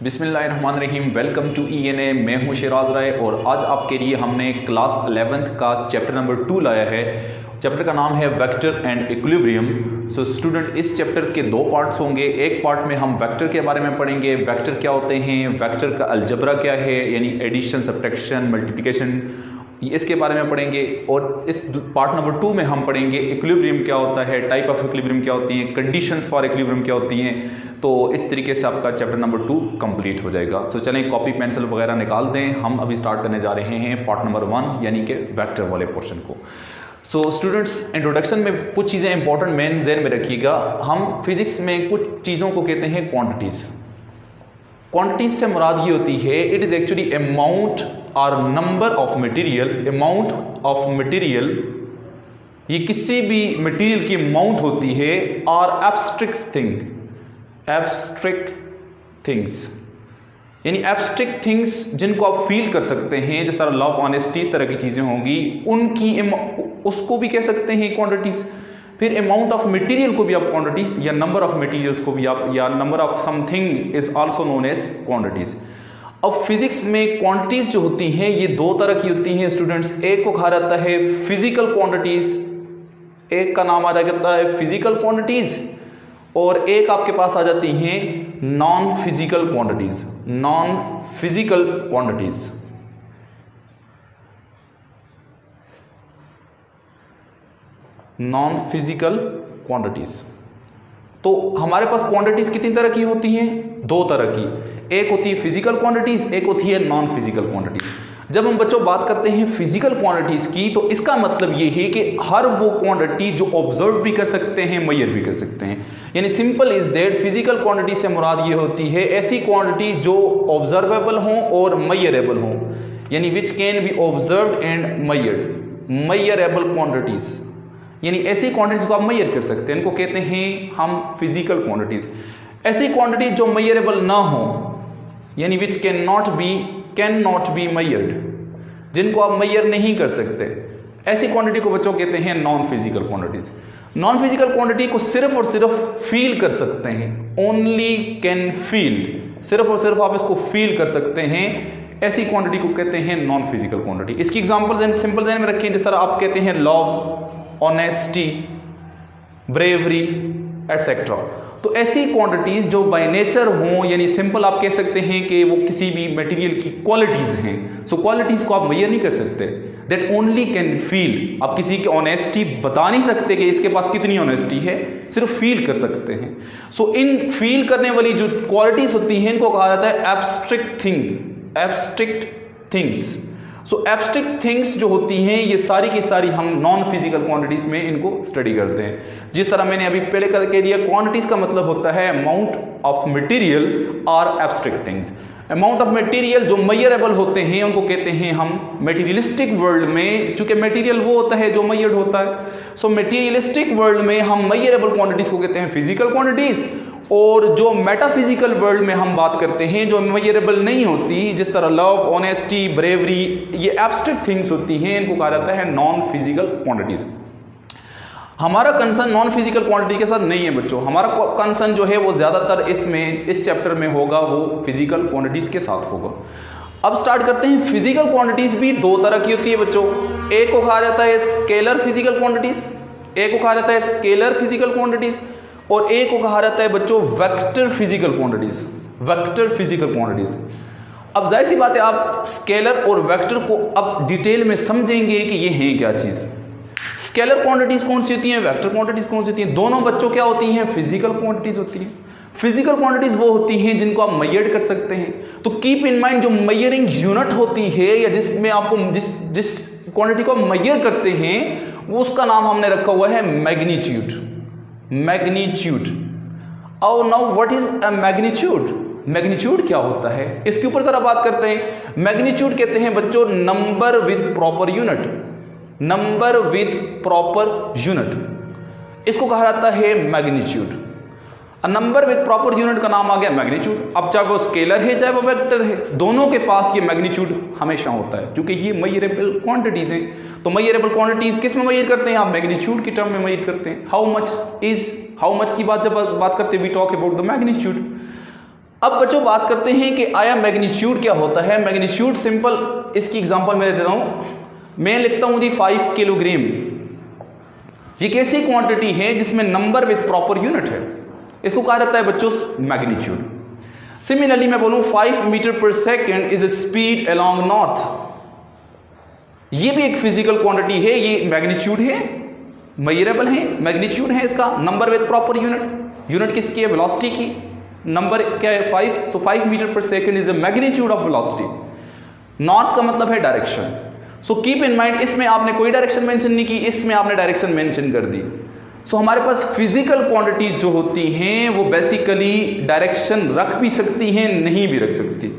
बिस्मिल्लाहिर्रहमानिर्रहीम। Welcome to ENA। मैं हूं शिराज राय और आज आपके लिए हमने क्लास 11th का चैप्टर नंबर 2 लाया है। चैप्टर का नाम है vector and equilibrium. So student, इस चैप्टर के दो पार्ट्स होंगे। एक पार्ट में हम वेक्टर के बारे में पढ़ेंगे, वेक्टर क्या होते हैं, वेक्टर का अलजबरा क्या है, यानी एडिशन, सब्ट्रैक्शन, मल्टीप्लिकेशन, इसके बारे में पढ़ेंगे। और इस पार्ट नंबर 2 में हम पढ़ेंगे इक्विलिब्रियम क्या होता है, टाइप ऑफ इक्विलिब्रियम क्या होती हैं, कंडीशंस फॉर इक्विलिब्रियम क्या होती हैं। तो इस तरीके से आपका चैप्टर नंबर 2 कंप्लीट हो जाएगा। तो चलें कॉपी पेंसिल वगैरह निकाल दें। हम अभी स्टार्ट करने जा रहे हैं पार्ट नंबर 1 यानी कि वेक्टर वाले पोर्शन को। सो स्टूडेंट्स, इंट्रोडक्शन में कुछ चीज़ें इंपॉर्टेंट मेन ज़हन में रखिएगा। हम फिजिक्स में कुछ चीज़ों को कहते हैं क्वांटिटीज़। क्वांटिटीज से मुराद ये होती है, इट इज एक्चुअली अमाउंट और number of material. Amount of material, ये किसी भी मटेरियल की अमाउंट होती है। और एब्स्ट्रैक्ट थिंग, एब्स्ट्रैक्ट थिंग्स यानी एब्स्ट्रैक्ट थिंग्स जिनको आप फील कर सकते हैं, जिस तरह लव, ऑनेस्टी, इस तरह की चीज़ें होंगी, उनकी उसको भी कह सकते हैं क्वांटिटीज़। फिर अमाउंट ऑफ मटेरियल को भी आप क्वांटिटीज, या नंबर ऑफ मटेरियल्स को भी आप, या number of something is also known as quantities. अब फिजिक्स में क्वांटिटीज जो होती हैं ये दो तरह की होती हैं स्टूडेंट्स। एक को कहा जाता है फिजिकल क्वांटिटीज, एक का नाम आ जाता है फिजिकल क्वांटिटीज, और एक आपके पास आ जाती हैं non physical quantities. Non physical quantities, non physical quantities. तो हमारे पास क्वांटिटीज कितनी तरह की होती हैं? दो तरह की। एक होती है फिजिकल क्वांटिटीज, एक होती है नॉन फिजिकल क्वांटिटीज। जब हम बच्चों बात करते हैं फिजिकल क्वांटिटीज की, तो इसका मतलब ये है कि हर वो क्वांटिटी जो ऑब्जर्व भी कर सकते हैं, मेजर भी कर सकते हैं। यानी simple is that, physical quantity से मुराद ये होती है ऐसी क्वांटिटी जो ऑब्जर्वेबल हों और मेजरेबल हों, यानी which can be observed and measured. Measurable quantities यानी ऐसी क्वांटिटीज को आप मेजर कर सकते हैं, इनको कहते हैं हम फिजिकल क्वांटिटीज। ऐसी क्वांटिटीज जो मेजरेबल ना हो, यानी which can not be measured, जिनको आप मेजर नहीं कर सकते, ऐसी क्वांटिटी को बच्चों कहते हैं non physical quantities. Non physical quantity को सिर्फ और सिर्फ फील कर सकते हैं, ओनली कैन फील, सिर्फ और सिर्फ आप इसको फील कर सकते हैं, ऐसी क्वांटिटी को कहते हैं नॉन फिजिकल क्वांटिटी। इसकी एग्जांपल सिंपल ज़हन में रखें, जिस तरह आप कहते हैं लव, ऑनेस्टी, ब्रेवरी एटसेट्रा। तो ऐसी क्वांटिटीज जो बाय नेचर हों, यानी सिंपल आप कह सकते हैं कि वो किसी भी मटेरियल की क्वालिटीज हैं। सो क्वालिटीज को आप मेजर नहीं कर सकते, दैट ओनली कैन फील। आप किसी की ऑनेस्टी बता नहीं सकते कि इसके पास कितनी ऑनेस्टी है, सिर्फ फील कर सकते हैं। सो इन फील करने वाली जो क्वालिटीज होती हैं इनको कहा जाता है एब्स्ट्रैक्ट थिंग, एब्स्ट्रैक्ट थिंग्स। सो एब्स्ट्रैक्ट थिंग्स जो होती हैं ये सारी की सारी हम नॉन फिजिकल क्वांटिटीज में इनको स्टडी करते हैं। जिस तरह मैंने अभी पहले करके दिया, क्वांटिटीज का मतलब होता है अमाउंट ऑफ मटेरियल और abstract things. Amount of material जो मेजरेबल होते हैं उनको कहते हैं हम मटेरियलिस्टिक वर्ल्ड में, चूंकि मटेरियल वो होता है जो मेजर्ड होता है। सो मटेरियलिस्टिक वर्ल्ड में हम मेजरेबल क्वांटिटीज को कहते हैं फिजिकल क्वांटिटीज, और जो मेटाफिजिकल वर्ल्ड में हम बात करते हैं जो मेजरेबल नहीं होती, जिस तरह लव, ऑनेस्टी, ब्रेवरी, ये एब्स्ट्रैक्ट थिंग्स होती हैं, इनको कहा जाता है नॉन फिजिकल क्वांटिटीज। हमारा कंसर्न नॉन फिजिकल क्वांटिटी के साथ नहीं है बच्चों, हमारा कंसर्न जो है वो ज्यादातर इस चैप्टर में होगा, वो फिजिकल क्वांटिटीज के साथ होगा। अब स्टार्ट करते हैं। फिजिकल क्वांटिटीज भी दो तरह की होती है बच्चों। एक को कहा जाता है स्केलर फिजिकल क्वांटिटीज, एक को कहा जाता है स्केलर फिजिकल क्वांटिटीज, और एक को कहा जाता है बच्चों vector physical quantities, vector physical quantities. अब जाहिर सी बात है आप स्केलर और वेक्टर को अब डिटेल में समझेंगे कि ये हैं क्या चीज। स्केलर क्वांटिटीज कौन सी होती हैं, वेक्टर क्वांटिटीज कौन सी होती हैं? दोनों बच्चों क्या होती हैं? फिजिकल क्वांटिटीज होती हैं। फिजिकल क्वांटिटीज वो होती हैं जिनको आप मेजर कर सकते हैं। तो कीप इन माइंड, जो मेजरिंग यूनिट होती है, या जिसमें आपको जिस क्वांटिटी को आप मेजर करते हैं, वो उसका नाम हमने रखा हुआ है मैग्नीट्यूड। मैग्नीट्यूड। और now what is a magnitude? Magnitude क्या होता है, इसके ऊपर जरा बात करते हैं। मैग्नीट्यूड कहते हैं बच्चों number with proper unit, number with proper unit, इसको कहा जाता है magnitude. Number with proper unit का नाम आ गया मैग्नीट्यूड। अब चाहे वो स्केलर है चाहे वो वेक्टर है, दोनों के पास ये मैग्नीट्यूड हमेशा होता है, क्योंकि ये मेजरेबल क्वांटिटीज हैं। तो मेजरेबल क्वांटिटीज किस में मेजर करते हैं आप? मैग्नीट्यूड की टर्म में मेजर करते हैं। हाउ मच की बात जब बात करते हैं we talk about the magnitude. अब बच्चों बात करते हैं कि आया मैग्नीट्यूड क्या होता है। मैग्नीट्यूड सिंपल, इसकी एग्जांपल मैं देता हूं। मैं लिखता हूं जी 5 किलोग्राम। ये कैसी क्वांटिटी है जिसमें नंबर विद प्रॉपर यूनिट है, इसको कहा जाता है बच्चों मैग्नीट्यूड। सिमिलरली मैं बोलूं 5 मीटर पर second is a speed along north, ये भी एक फिजिकल क्वांटिटी है, ये मैग्नीट्यूड है, मेजरेबल है, मैग्नीट्यूड है इसका, number with proper unit. Unit किसकी है? वेलोसिटी की। नंबर क्या है? 5। सो 5 मीटर पर second is the magnitude of velocity. North का मतलब है direction. So keep in mind, इसमें आपने कोई डायरेक्शन मेंशन नहीं की, इसमें आपने डायरेक्शन मेंशन कर दी। सो हमारे पास फिजिकल क्वांटिटीज जो होती हैं वो बेसिकली डायरेक्शन रख भी सकती हैं, नहीं भी रख सकती।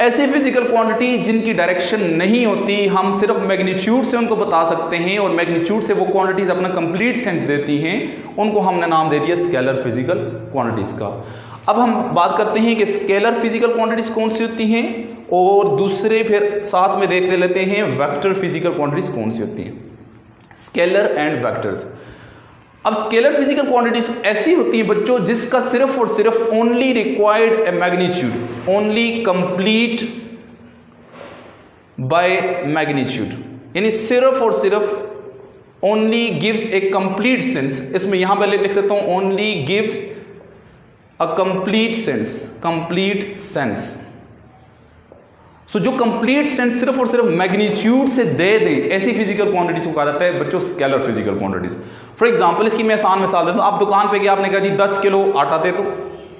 ऐसे फिजिकल क्वांटिटी जिनकी डायरेक्शन नहीं होती, हम सिर्फ मैग्नीट्यूड से उनको बता सकते हैं, और मैग्नीट्यूड से वो क्वांटिटीज अपना कंप्लीट सेंस देती हैं, उनको हमने नाम दे दिया स्केलर फिजिकल क्वांटिटीज का। अब हम बात करते हैं कि स्केलर फिजिकल क्वांटिटीज कौन सी होती हैं, और दूसरे फिर साथ में देख लेते हैं वेक्टर फिजिकल क्वांटिटीज कौन सी होती हैं। Scalar and vectors. अब स्केलर फिजिकल क्वांटिटीज ऐसी होती हैं बच्चों जिसका सिर्फ और सिर्फ only required a magnitude, only complete by magnitude, यानी सिर्फ और सिर्फ only gives a complete sense. इसमें यहां पर लिख सकता हूं only gives a complete sense, complete sense. So जो कंप्लीट सेंस सिर्फ और सिर्फ मैग्नीट्यूड से दे दें, ऐसी फिजिकल क्वांटिटीज को कहा जाता है बच्चों scalar physical quantities. For example इसकी मैं आसान मिसाल देता हूं। आप दुकान पे गए, आपने कहा जी 10 किलो आटा दे दो,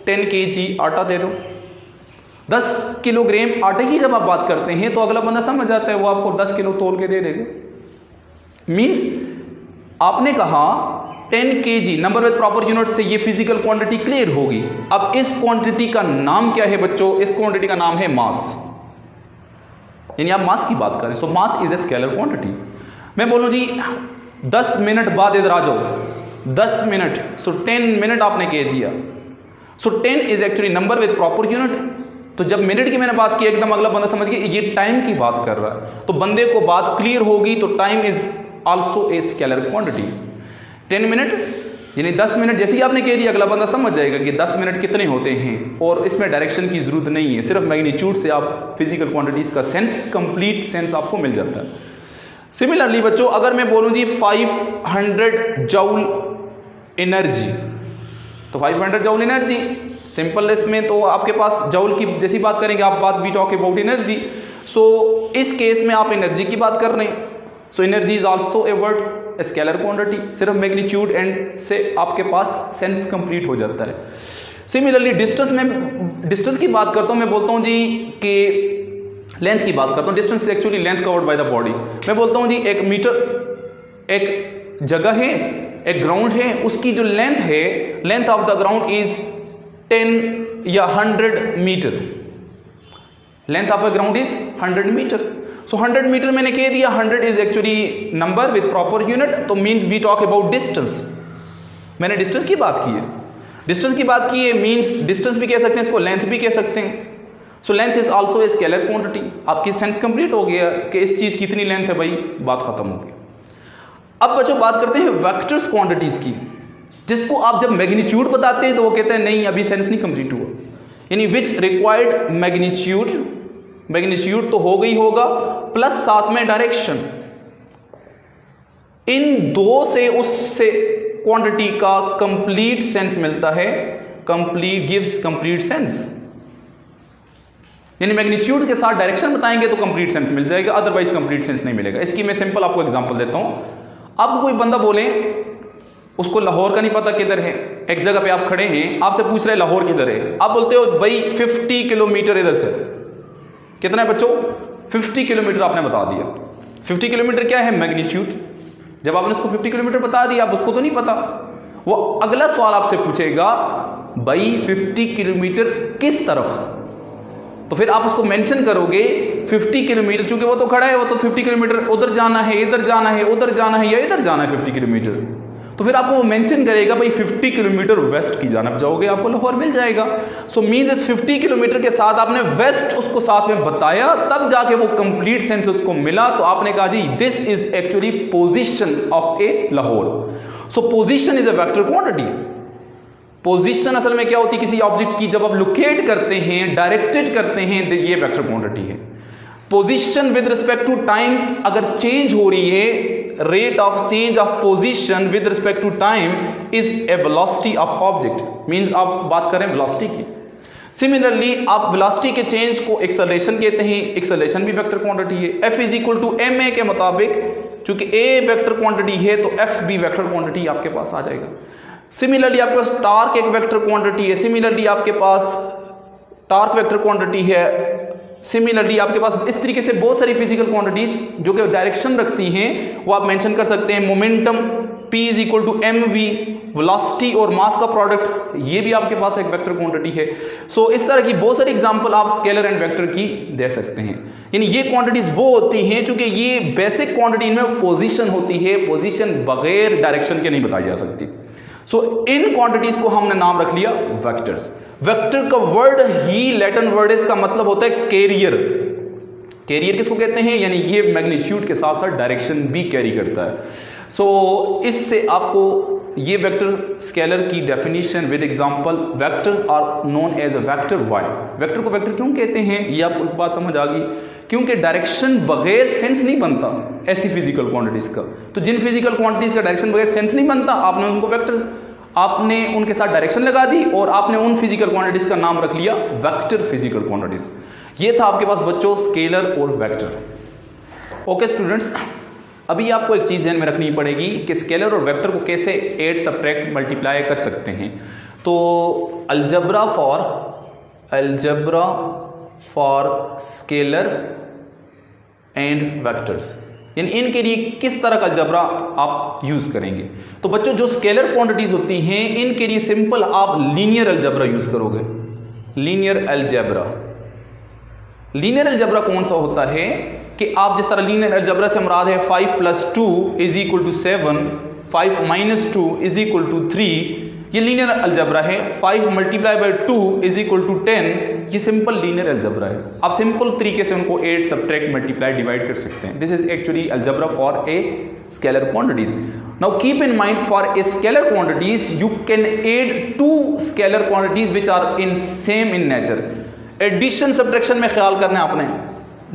10 kg आटा दे दो। 10 किलोग्राम आटे की जब आप बात करते हैं तो अगला बंदा समझ जाता है, वो आपको 10 किलो तोल के दे देगा। मीन्स आपने कहा 10 kg, number with proper unit से ये फिजिकल क्वांटिटी क्लियर होगी। अब इस क्वांटिटी का नाम क्या है बच्चों? इस क्वांटिटी का नाम है मास, यानी आप मास की बात करें। So mass is a scalar quantity. मैं बोलूं जी 10 मिनट बाद इधर आ जाओ, 10 मिनट, सो 10 मिनट आपने कह दिया। सो 10 is actually number with proper unit. तो जब मिनट की मैंने बात की, एकदम अगला बंदा समझ गया ये टाइम की बात कर रहा है, तो बंदे को बात क्लियर होगी। तो time is also a scalar quantity. 10 minute यानी 10 मिनट जैसे ही आपने कह दिया, अगला बंदा समझ जाएगा कि 10 मिनट कितने होते हैं, और इसमें डायरेक्शन की जरूरत नहीं है, सिर्फ मैग्नीट्यूड से आप फिजिकल क्वांटिटीज का सेंस, कंप्लीट सेंस आपको मिल जाता है। सिमिलरली बच्चों अगर मैं बोलूं जी 500 जूल एनर्जी, तो 500 जूल एनर्जी सिंपल, इसमें तो आपके पास जूल की जैसी बात करेंगे आप, बात वी टॉक अबाउट एनर्जी। सो इस केस में आप एनर्जी की बात कर रहे हैं। So energy is also a word, scalar quantity, सिर्फ मैग्नीट्यूड एंड से आपके पास सेंस कंप्लीट हो जाता है। सिमिलरली डिस्टेंस में, डिस्टेंस की बात करता हूं, मैं बोलता हूं जी कि लेंथ की बात करता हूं। Distance actually length covered by the body. मैं बोलता हूं जी 1 मीटर एक जगह है, एक ग्राउंड है, उसकी जो लेंथ है, length of the ground is 10 या 100 metre. Length of the ground is 100 metre. So 100 metre मैंने कह दिया, 100 is actually number with proper unit, तो means we talk about distance. मैंने डिस्टेंस की बात की है, डिस्टेंस की बात की है, मीन्स डिस्टेंस भी कह सकते हैं, इसको लेंथ भी कह सकते हैं। So length is also a scalar quantity. आपकी सेंस कंप्लीट हो गया कि इस चीज की इतनी लेंथ है, भाई बात खत्म हो गई। अब बच्चों बात करते हैं वेक्टर्स क्वांटिटीज की, जिसको आप जब मैग्नीट्यूड बताते हैं तो वो कहते हैं नहीं अभी सेंस नहीं कंप्लीट हुआ, यानी विच रिक्वायर्ड मैग्नीट्यूड, मैग्नीट्यूड तो हो गई होगा प्लस साथ में डायरेक्शन। इन दो से उससे क्वांटिटी का कंप्लीट सेंस मिलता है, कंप्लीट गिव्स कंप्लीट सेंस। यानी मैग्नीट्यूड के साथ डायरेक्शन बताएंगे तो कंप्लीट सेंस मिल जाएगा, अदरवाइज कंप्लीट सेंस नहीं मिलेगा। इसकी मैं सिंपल आपको एग्जांपल देता हूं। अब कोई बंदा बोले उसको लाहौर का नहीं पता किधर है, एक जगह पे आप खड़े हैं, आपसे पूछ रहे लाहौर किधर है, आप बोलते हो भाई 50 किलोमीटर इधर से। कितना है बच्चों? 50 किलोमीटर आपने बता दिया। 50 किलोमीटर क्या है? मैग्नीट्यूड। जब आपने उसको 50 किलोमीटर बता दिया, आप उसको तो नहीं पता, वो अगला सवाल आपसे पूछेगा भाई 50 किलोमीटर किस तरफ, तो फिर आप उसको मेंशन करोगे 50 किलोमीटर, चूंकि वो तो खड़ा है, वो तो 50 किलोमीटर उधर जाना है, इधर जाना है, उधर जाना है या इधर जाना है 50 किलोमीटर, तो फिर आपको मेंशन करेगा भाई 50 किलोमीटर वेस्ट की जानब जाओगे आपको लाहौर मिल जाएगा। सो मींस इस 50 किलोमीटर के साथ आपने वेस्ट उसको साथ में बताया, तब जाके वो कंप्लीट सेंस उसको मिला। तो आपने कहा जी this is actually position of a Lahore. So position is a vector quantity. Position असल में क्या होती है किसी ऑब्जेक्ट की, जब आप लोकेट करते हैं, डायरेक्टेड करते हैं, तो ये वेक्टर क्वांटिटी है। Position with respect to time अगर चेंज हो रही है, rate of change of position with respect to time is a velocity of object. Means आप बात करें वेलोसिटी की। सिमिलरली आप वेलोसिटी के चेंज को एक्सेलरेशन कहते हैं, एक्सेलरेशन भी वेक्टर क्वांटिटी है। F is equal to ma के मुताबिक, चूंकि a वेक्टर क्वांटिटी है तो F भी वेक्टर क्वांटिटी आपके पास आ जाएगा। सिमिलरली आपके पास टार्क एक वेक्टर क्वांटिटी है, सिमिलरली आपके पास टार्क वेक्टर क्वांटिटी है, सिमिलरली आपके पास इस तरीके से बहुत सारी फिजिकल क्वांटिटीज जो कि डायरेक्शन रखती हैं वो आप मेंशन कर सकते हैं। Momentum P is equal to mv, velocity और मास का प्रोडक्ट, ये भी आपके पास एक वेक्टर क्वांटिटी है। सो इस तरह की बहुत सारी एग्जांपल आप स्केलर एंड वेक्टर की दे सकते हैं। यानी ये क्वांटिटीज वो होती हैं चूंकि ये बेसिक क्वांटिटी में पोजीशन होती है, पोजीशन बगैर डायरेक्शन के नहीं बताई जा सकती। सो इन क्वांटिटीज को हमने नाम रख लिया वेक्टर्स। वेक्टर का वर्ड ही लैटिन वर्ड है, इसका मतलब होता है कैरियर। कैरियर किसको कहते हैं, यानी ये मैग्नीट्यूड के साथ साथ डायरेक्शन भी कैरी करता है। सो इससे आपको ये वेक्टर स्केलर की definition with example, vectors are known as a vector. Why vector को वेक्टर क्यों कहते हैं, ये आपको एक बात समझ आ गई, क्योंकि डायरेक्शन बगैर सेंस नहीं बनता ऐसी फिजिकल क्वांटिटीज का। तो जिन फिजिकल क्वांटिटीज का डायरेक्शन बगैर सेंस नहीं बनता, आपने उनको वेक्टर्स, आपने उनके साथ डायरेक्शन लगा दी और आपने उन फिजिकल क्वांटिटीज का नाम रख लिया वेक्टर फिजिकल क्वांटिटीज। ये था आपके पास बच्चों स्केलर और वेक्टर। ओके स्टूडेंट्स, अभी आपको एक चीज ध्यान में रखनी पड़ेगी कि स्केलर और वेक्टर को कैसे ऐड, सब्ट्रैक्ट, मल्टीप्लाई कर सकते हैं। तो algebra for scalar and vectors, यानी इनके लिए किस तरह का अलजबरा आप यूज करेंगे। तो बच्चों जो स्केलर क्वांटिटीज होती हैं इनके लिए सिंपल आप लीनियर अलजबरा यूज करोगे। लीनियर अलजबरा, लीनियर अलजबरा कौन सा होता है कि आप जिस तरह लीनियर अलजबरा से मुराद है 5 + 2 = 7, 5 - 2 = 3, ये लीनियर अलजबरा है। 5 × 2 = 10, ये सिंपल लीनियर अलजबरा है। आप सिंपल तरीके से उनको ऐड, सब्ट्रैक्ट, मल्टीप्लाई, डिवाइड कर सकते हैं। This is actually algebra for a scalar quantities. Now keep in mind for a scalar quantities you can add 2 scalar quantities which are in same in nature. Addition subtraction में ख्याल करना है आपने,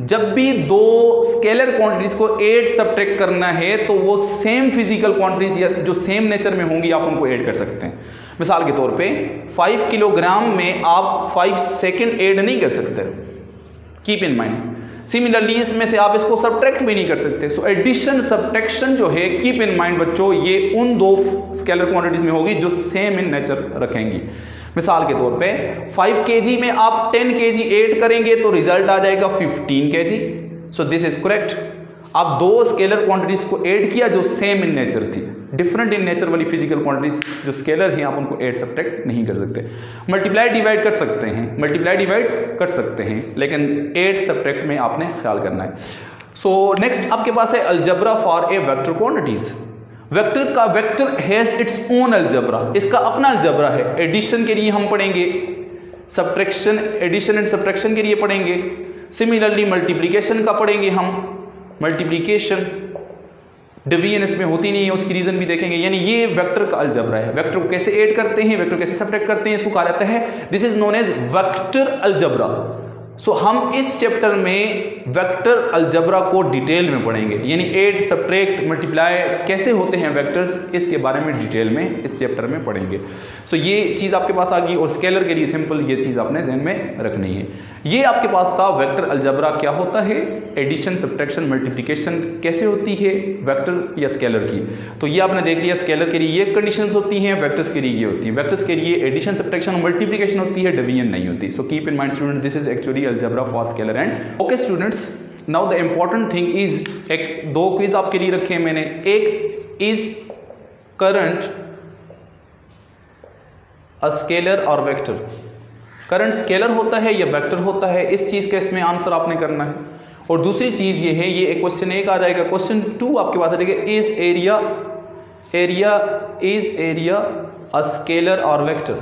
जब भी 2 स्केलर क्वांटिटीज को add subtract करना है तो वो सेम फिजिकल क्वांटिटीज या जो सेम नेचर में होंगी आप उनको ऐड कर सकते हैं। मिसाल के तौर पे 5 किलोग्राम में आप 5 सेकंड ऐड नहीं कर सकते, कीप इन माइंड। सिमिलरली इसमें से आप इसको सब्ट्रैक्ट भी नहीं कर सकते। सो एडिशन सब्ट्रैक्शन जो है, कीप इन माइंड बच्चों, ये उन 2 स्केलर क्वांटिटीज में होगी जो सेम इन नेचर रखेंगी। मिसाल के तौर पे 5 kg में आप 10 kg ऐड करेंगे तो रिजल्ट आ जाएगा 15 kg। So this is correct. आप 2 स्केलर क्वांटिटीज को ऐड किया जो सेम इन नेचर थी। डिफरेंट इन नेचर वाली फिजिकल क्वांटिटीज जो स्केलर हैं आप उनको ऐड सब्ट्रैक्ट नहीं कर सकते। मल्टीप्लाई डिवाइड कर सकते हैं, मल्टीप्लाई डिवाइड कर सकते हैं, लेकिन ऐड सब्ट्रैक्ट में आपने ख्याल करना है। सो नेक्स्ट आपके पास है algebra for a vector quantities. Vector का vector has its own algebra, इसका अपना अलजबरा है। एडिशन के लिए हम पढ़ेंगे, सब्ट्रैक्शन, एडिशन एंड सब्ट्रैक्शन के लिए पढ़ेंगे। सिमिलरली मल्टीप्लिकेशन का पढ़ेंगे हम, मल्टीप्लिकेशन, डिवीजन इसमें होती नहीं है, उसकी रीजन भी देखेंगे। यानी ये वेक्टर का अलजबरा है। वेक्टर को कैसे ऐड करते हैं, वेक्टर कैसे सब्ट्रैक्ट करते हैं, इसको कहा जाता है, this is known as vector algebra. So हम इस चैप्टर में वेक्टर अलजबरा को डिटेल में पढ़ेंगे, यानी ऐड, सब्ट्रैक्ट, मल्टीप्लाई कैसे होते हैं वेक्टर्स, इसके बारे में डिटेल में इस चैप्टर में पढ़ेंगे। सो ये चीज़ आपके पास आ गई। और स्केलर के लिए सिंपल ये चीज़ आपने ध्यान में रखनी है। ये आपके पास था वेक्टर अलजबरा क्या होता है, एडिशन, सब्ट्रैक्शन, मल्टीप्लिकेशन कैसे होती है वेक्टर या स्केलर की। तो ये आपने देख लिया, स्केलर के लिए ये कंडीशंस होती हैं, वेक्टर्स के लिए ये होती है। वेक्टर्स के लिए एडिशन, सब्ट्रैक्शन, मल्टीप्लिकेशन होती है, डिवीजन नहीं होती। सो keep in mind student, this is actually algebra for scalar and. Okay students, now the important thing is, एक 2 क्विज आपके लिए रखे हैं मैंने। एक इज करंट अ स्केलर और वेक्टर। करंट स्केलर होता है या वेक्टर होता है, इस चीज का इसमें आंसर आपने करना है। और दूसरी चीज ये है, ये एक क्वेश्चन 1 आ जाएगा। क्वेश्चन 2 आपके पास आ जाएगा, is area area is area a scalar और वेक्टर,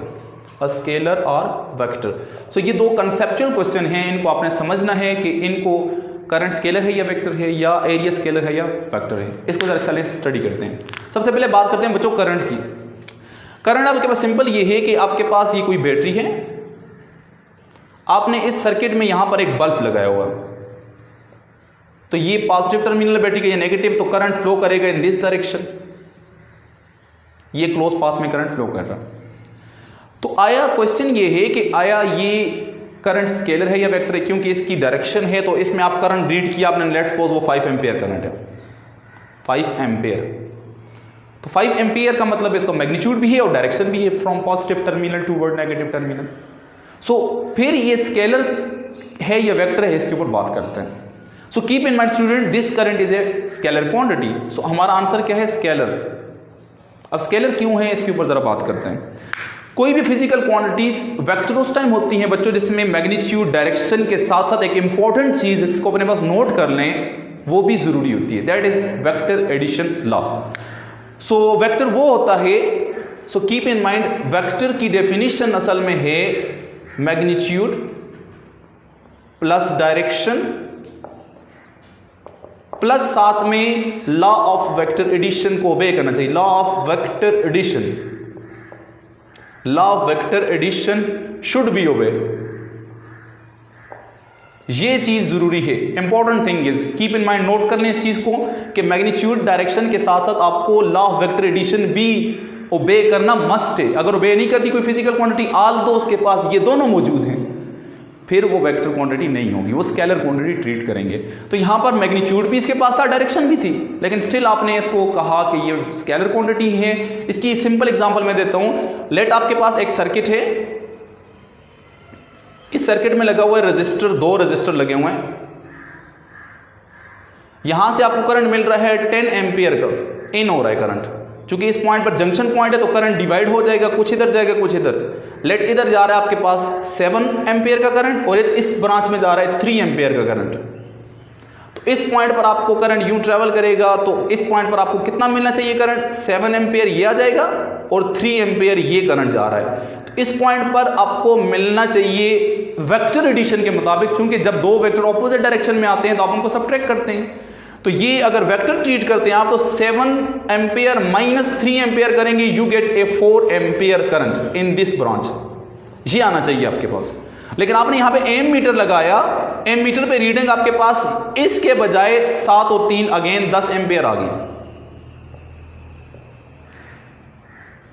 अ स्केलर और वेक्टर। सो ये दो कंसेप्चुअल क्वेश्चन हैं, इनको आपने समझना है कि इनको करंट स्केलर है या वेक्टर है, या एरिया स्केलर है या वेक्टर है। इसको जरा चलें स्टडी करते हैं। सबसे पहले बात करते हैं बच्चों करंट की। करंट आपके पास सिंपल ये है कि आपके पास ये कोई बैटरी है, आपने इस सर्किट में यहां पर एक बल्ब लगाया हुआ, तो ये पॉजिटिव टर्मिनल बैटरी का, ये नेगेटिव, तो करंट फ्लो करेगा इन दिस डायरेक्शन, ये क्लोज पाथ में करंट फ्लो कर रहा। तो आया क्वेश्चन ये है कि आया ये करंट स्केलर है या वेक्टर है, क्योंकि इसकी डायरेक्शन है, तो इसमें आप करंट रीड किया आपने, लेट्स सपोज वो 5 एम्पियर करंट है, 5 एम्पियर। तो 5 एम्पियर का मतलब इसका मैग्नीट्यूड भी है और डायरेक्शन भी है, from positive terminal toward negative terminal. So फिर ये स्केलर है या वेक्टर है, इसके ऊपर बात करते हैं। So keep in mind student, this current is a scalar quantity. So हमारा आंसर क्या है? स्केलर। अब स्केलर क्यों है, इसके ऊपर जरा बात करते हैं। कोई भी फिजिकल क्वांटिटीज वेक्टर उस टाइम होती हैं बच्चों जिसमें मैग्नीट्यूड डायरेक्शन के साथ साथ एक इंपॉर्टेंट चीज इसको अपने पास नोट कर लें, वो भी जरूरी होती है, that is vector addition law. So vector वो होता है, so keep in mind, vector की डेफिनेशन असल में है मैग्नीट्यूड प्लस डायरेक्शन प्लस साथ में लॉ ऑफ वेक्टर एडिशन को ओबे करना चाहिए। Law of vector addition, law of vector addition should be obey. ये चीज जरूरी है, important thing is keep in mind, note कर लें इस चीज को कि मैग्नीट्यूड डायरेक्शन के साथ साथ आपको लॉ ऑफ वेक्टर एडिशन भी ओबे करना मस्ट है। अगर ओबे नहीं करती कोई फिजिकल क्वांटिटी, आल दो उसके पास ये दोनों मौजूद हैं, फिर वो वेक्टर क्वांटिटी नहीं होगी, वो स्केलर क्वांटिटी ट्रीट करेंगे। तो यहां पर मैग्नीट्यूड भी इसके पास था, डायरेक्शन भी थी, लेकिन स्टिल आपने इसको कहा कि ये स्केलर क्वांटिटी है। इसकी सिंपल एग्जांपल मैं देता हूं। लेट आपके पास एक सर्किट है, इस सर्किट में लगा हुआ है रजिस्टर, 2 रजिस्टर लगे हुए हैं, यहां से आपको करंट मिल रहा है 10 एम्पियर का, इन हो रहा है करंट। चूंकि इस पॉइंट पर जंक्शन पॉइंट है तो करंट डिवाइड हो जाएगा, कुछ इधर जाएगा कुछ इधर। लेट इधर जा रहा है आपके पास 7 एम्पियर का करंट और इस ब्रांच में जा रहा है 3 एम्पियर का करंट। तो इस पॉइंट पर आपको करंट यूं ट्रेवल करेगा, तो इस पॉइंट पर आपको कितना मिलना चाहिए करंट? 7 एम्पियर ये आ जाएगा और 3 एम्पियर ये करंट जा रहा है। तो इस पॉइंट पर आपको मिलना चाहिए वेक्टर एडिशन के मुताबिक, चूंकि जब 2 वेक्टर ऑपोजिट डायरेक्शन में आते हैं तो आप उनको सबट्रैक्ट करते हैं। तो ये अगर वेक्टर ट्रीट करते हैं आप, तो 7 एम्पियर माइनस 3 एम्पियर करेंगे, you get A 4 ampere current in this branch. ये आना चाहिए आपके पास, लेकिन आपने यहां पे एम मीटर लगाया, एम मीटर पे रीडिंग आपके पास इसके बजाय 7 और 3 अगेन 10 एम्पियर आ गई।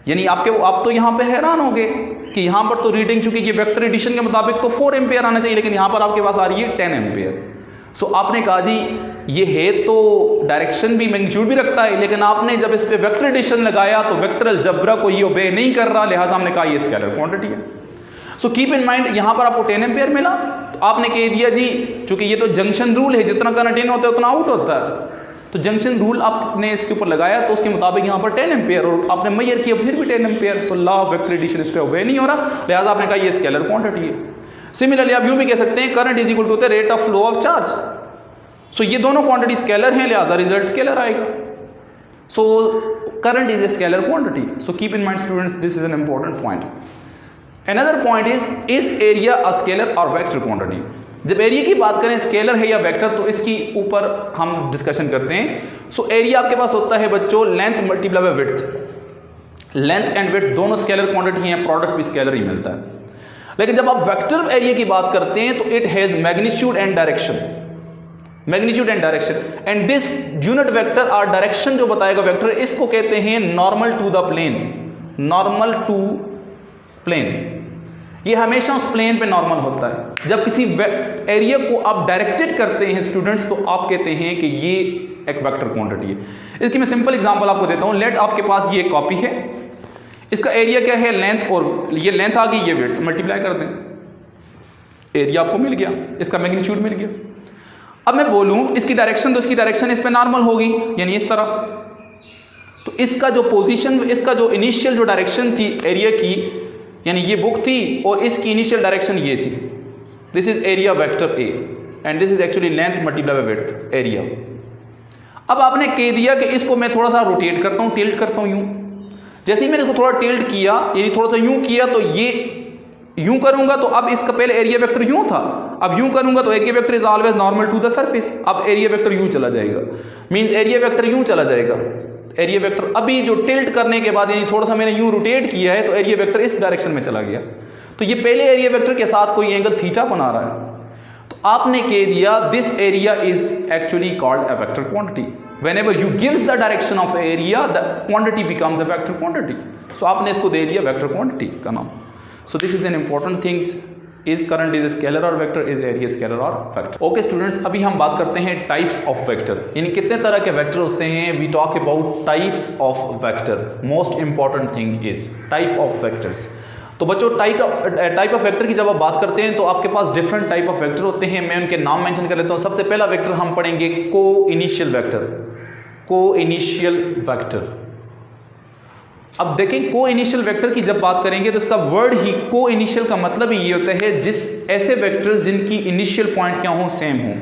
यानी आप तो यहां पे हैरान हो गए कि यहां पर तो रीडिंग, चूंकि ये वेक्टर एडिशन के मुताबिक तो 4 एम्पियर आना चाहिए, लेकिन यहां पर आपके पास आ रही है 10 एम्पियर। सो आपने कहा जी ये है तो डायरेक्शन भी मैग्नीट्यूड भी रखता है, लेकिन आपने जब इस पे वेक्टर एडिशन लगाया तो वेक्टर अलजेब्रा को ये ओबे नहीं कर रहा, लिहाजा हमने कहा ये स्केलर क्वांटिटी है। सो कीप इन माइंड, यहां पर आपको 10 एम्पियर मिला, तो आपने कह दिया जी चूंकि ये तो जंक्शन रूल है, जितना करंट इन होता है उतना आउट होता है, तो जंक्शन रूल आपने इसके ऊपर लगाया, तो उसके मुताबिक यहां पर 10 एम्पियर और आपने मेजर किया फिर भी 10 एम्पियर, तो लॉ ऑफ वेक्टर एडिशन इस पे ओबे नहीं हो रहा, लिहाजा आपने कहा ये स्केलर क्वांटिटी है। सिमिलरली आप यूं भी कह सकते हैं current is equal to the rate of flow of charge. So ये दोनों क्वांटिटी स्केलर हैं, लिहाजा रिजल्ट स्केलर आएगा। So current is a scalar quantity. So keep in mind students, this is an important point. Another point is area a scalar और vector quantity. जब area की बात करें स्केलर है या वेक्टर, तो इसकी ऊपर हम डिस्कशन करते हैं। सो एरिया आपके पास होता है बच्चों length multiply by width. Length and width दोनों स्केलर क्वांटिटी हैं, प्रोडक्ट भी स्केलर ही मिलता है। लेकिन जब आप वेक्टर एरिया की बात करते हैं तो it has magnitude and direction, magnitude and direction, and this unit vector और डायरेक्शन जो बताएगा वेक्टर, इसको कहते हैं normal to the plane. Normal to plane, ये हमेशा उस प्लेन पे नॉर्मल होता है। जब किसी एरिया को आप डायरेक्टेड करते हैं स्टूडेंट्स, तो आप कहते हैं कि ये एक वेक्टर क्वांटिटी है। इसकी मैं सिंपल एग्जांपल आपको देता हूं। लेट आपके पास ये एक कॉपी है, इसका एरिया क्या है? लेंथ, और ये लेंथ आ गई, ये विड्थ, मल्टीप्लाई कर दें, एरिया आपको मिल गया, इसका मैग्नीट्यूड मिल गया। अब मैं बोलूं इसकी डायरेक्शन, तो इसकी डायरेक्शन इस पे नॉर्मल होगी, यानी इस तरह। तो इसका जो पोजीशन, इसका जो इनिशियल जो डायरेक्शन थी एरिया की, यानी ये बुक थी और इसकी इनिशियल डायरेक्शन ये थी। This is area vector A and this is actually length multiply by width area. अब आपने कह दिया कि इसको मैं थोड़ा सा रोटेट करता हूं, टिल्ट करता हूं यूं। जैसे ही मैंने इसको थोड़ा टिल्ट किया, यानी थोड़ा सा यूं किया, तो ये यूं करूंगा तो अब इसका पहले एरिया वेक्टर यूं था, अब यूं करूंगा तो area vector is always normal to the surface. अब एरिया वेक्टर यूं चला जाएगा, मींस एरिया वेक्टर यूं चला जाएगा। एरिया वेक्टर अभी जो टिल्ट करने के बाद यानी थोड़ा सा मैंने यूं रोटेट किया है तो एरिया वेक्टर इस डायरेक्शन में चला गया। तो ये पहले एरिया वेक्टर के साथ कोई एंगल थीटा बना रहा है, तो आपने कह दिया this area is actually called a vector quantity. Whenever you gives the direction of area, the quantity becomes a vector quantity. So आपने इसको दे दिया vector quantity का नाम। So this is an important things. Is current is scalar or vector? Is area scalar or vector? Okay students, अभी हम बात करते हैं types of vector, यानी कितने तरह के vector होते हैं। We talk about types of vector. Most important thing is type of vectors. तो बच्चों टाइप ऑफ वेक्टर की जब आप बात करते हैं तो आपके पास डिफरेंट टाइप ऑफ वेक्टर होते हैं। मैं उनके नाम मेंशन कर लेता हूं। सबसे पहला वेक्टर हम पढ़ेंगे को इनिशियल वेक्टर। को इनिशियल वेक्टर, अब देखें को इनिशियल वेक्टर की जब बात करेंगे तो इसका वर्ड ही को इनिशियल का मतलब ही ये होता है जिस ऐसे वेक्टर्स जिनकी इनिशियल पॉइंट क्या हो, सेम हो।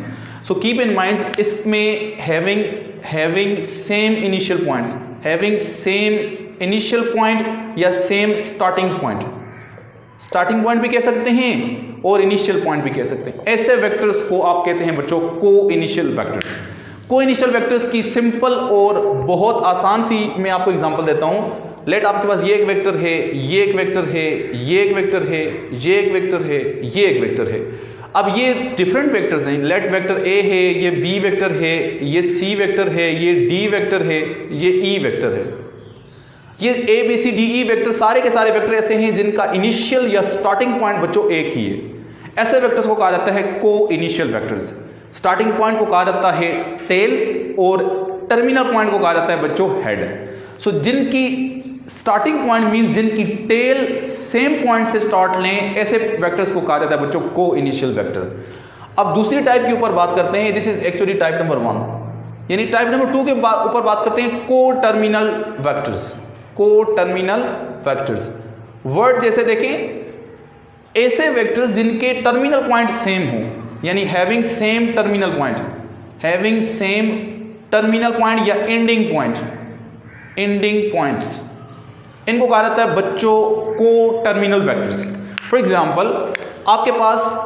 सो कीप इन माइंड इसमें having same initial points, having same initial point या same starting point. Starting point भी कह सकते हैं और इनिशियल पॉइंट भी कह सकते हैं। ऐसे वेक्टर्स को आप कहते हैं बच्चों को इनिशियल वेक्टर्स। को इनिशियल वेक्टर्स की सिंपल और बहुत आसान सी मैं आपको एग्जांपल देता हूं। लेट आपके पास ये एक वेक्टर है, ये एक वेक्टर है, ये एक वेक्टर है, ये एक वेक्टर है, ये एक वेक्टर है। अब ये डिफरेंट वेक्टर्स हैं। लेट वेक्टर ए है, ये बी वेक्टर है, ये सी वेक्टर है, ये डी वेक्टर है, ये ई वेक्टर है। ये A B C D E vector सारे के सारे वेक्टर ऐसे हैं जिनका इनिशियल या स्टार्टिंग पॉइंट बच्चों एक ही है। ऐसे वेक्टर्स को कहा जाता है को इनिशियल वेक्टर्स। स्टार्टिंग पॉइंट को कहा जाता है टेल और टर्मिनल पॉइंट को कहा जाता है बच्चों हेड। सो जिनकी स्टार्टिंग पॉइंट मीन जिनकी टेल सेम पॉइंट से स्टार्ट लें, ऐसे वेक्टर्स को कहा जाता है बच्चों को इनिशियल वेक्टर। अब दूसरी टाइप के ऊपर बात करते हैं। This is actually type number 1। यानी टाइप नंबर 2 के ऊपर बात करते हैं को टर्मिनल वेक्टर्स। को टर्मिनल वेक्टर्स वर्ड जैसे देखें, ऐसे वेक्टर्स जिनके टर्मिनल पॉइंट सेम हो, यानी having same terminal point, having same terminal point या एंडिंग पॉइंट, एंडिंग पॉइंट्स, इनको कहा जाता है बच्चों को टर्मिनल वेक्टर्स। फॉर एग्जांपल आपके पास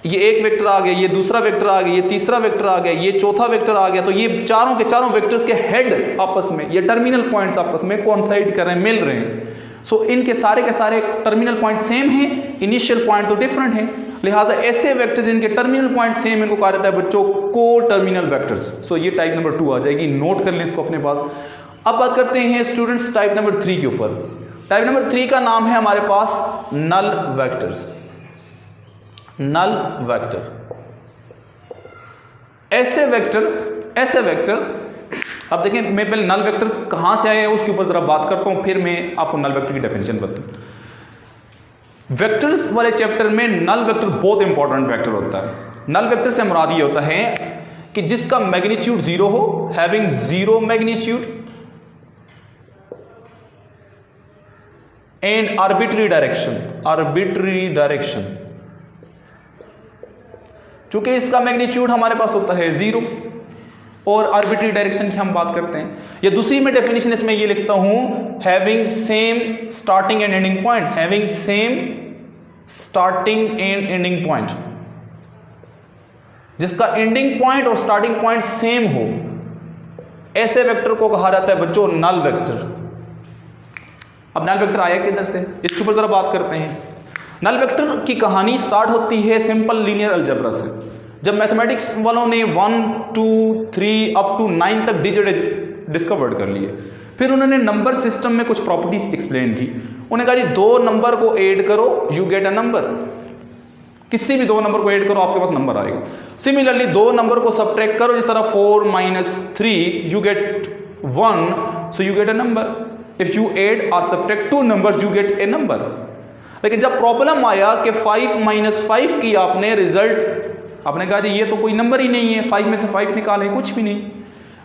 ये एक वेक्टर आ गया, ये दूसरा वेक्टर आ गया, ये तीसरा वेक्टर आ गया, ये चौथा वेक्टर आ गया, तो ये चारों के चारों वेक्टर्स के हेड आपस में, ये टर्मिनल पॉइंट्स आपस में कोइंसाइड कर रहे हैं, मिल रहे हैं। सो इनके सारे के सारे टर्मिनल पॉइंट सेम हैं, इनिशियल पॉइंट तो डिफरेंट है। लिहाजा ऐसे वेक्टर्स जिनके टर्मिनल पॉइंट सेम, इनको कहा जाता है बच्चों को टर्मिनल वेक्टर्स। सो ये टाइप नंबर 2 आ जाएगी, नोट कर लें इसको अपने पास। अब बात करते हैं स्टूडेंट्स टाइप नंबर 3 के ऊपर। टाइप नंबर 3 का नाम है हमारे पास नल वेक्टर्स। नल वेक्टर, ऐसे वेक्टर अब देखें, मैं पहले नल वेक्टर कहां से आया है उसके ऊपर जरा बात करता हूं, फिर मैं आपको नल वेक्टर की डेफिनेशन बताऊं। वेक्टर्स वाले चैप्टर में नल वेक्टर बहुत इंपॉर्टेंट वेक्टर होता है। नल वेक्टर से मुराद ये होता है कि जिसका मैग्नीट्यूड 0 हो, having 0 magnitude and arbitrary direction. चूंकि इसका मैग्नीट्यूड हमारे पास होता है 0 और आर्बिट्री डायरेक्शन की हम बात करते हैं। या दूसरी में डेफिनेशन इसमें ये लिखता हूं, having same starting and ending point, having same starting and ending point, जिसका एंडिंग पॉइंट और स्टार्टिंग पॉइंट सेम हो, ऐसे वेक्टर को कहा जाता है बच्चों नल वेक्टर। अब नल वेक्टर आया किधर से, इसके ऊपर जरा बात करते हैं। नल वेक्टर की कहानी स्टार्ट होती है सिंपल लीनियर अलजेब्रा से। जब मैथमेटिक्स वालों ने 1 2 3 अप टू 9 तक डिजिट डिस्कवर्ड कर लिए, फिर उन्होंने नंबर सिस्टम में कुछ प्रॉपर्टीज एक्सप्लेन की। उन्हें कहा जी 2 नंबर को ऐड करो, यू गेट अ नंबर। किसी भी 2 नंबर को ऐड करो, आपके पास नंबर आएगा। सिमिलरली 2 नंबर को सब्ट्रैक्ट करो, जिस तरह 4 - 3 you get 1, so you get a number. If you add और subtract 2 numbers you get a number. लेकिन जब प्रॉब्लम आया कि 5 - 5 की आपने रिजल्ट, आपने कहा जी ये तो कोई नंबर ही नहीं है, 5 में से 5 निकालें कुछ भी नहीं,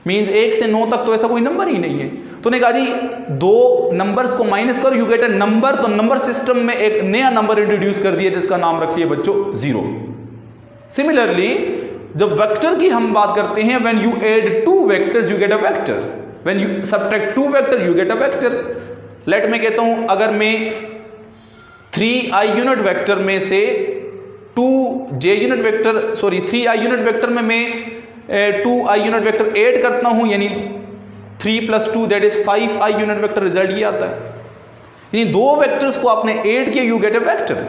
मीन्स 1 से 9 तक तो ऐसा कोई नंबर ही नहीं है। तो उन्हें कहा जी 2 नंबर्स को माइनस करो, यू गेट अ नंबर। तो नंबर सिस्टम में एक नया नंबर इंट्रोड्यूस कर दिया जिसका नाम रखिए बच्चों 0। सिमिलरली जब वेक्टर की हम बात करते हैं, when you add two vectors you get a vector, when you subtract two vector you get a vector. Let मैं कहता हूं अगर मैं 3i यूनिट वेक्टर में से 3i यूनिट वेक्टर में मैं 2i यूनिट वेक्टर ऐड करता हूं, यानी 3 + 2 that is 5i unit vector, result ये आता है। यानी दो वेक्टर्स को आपने ऐड किया, you get a vector.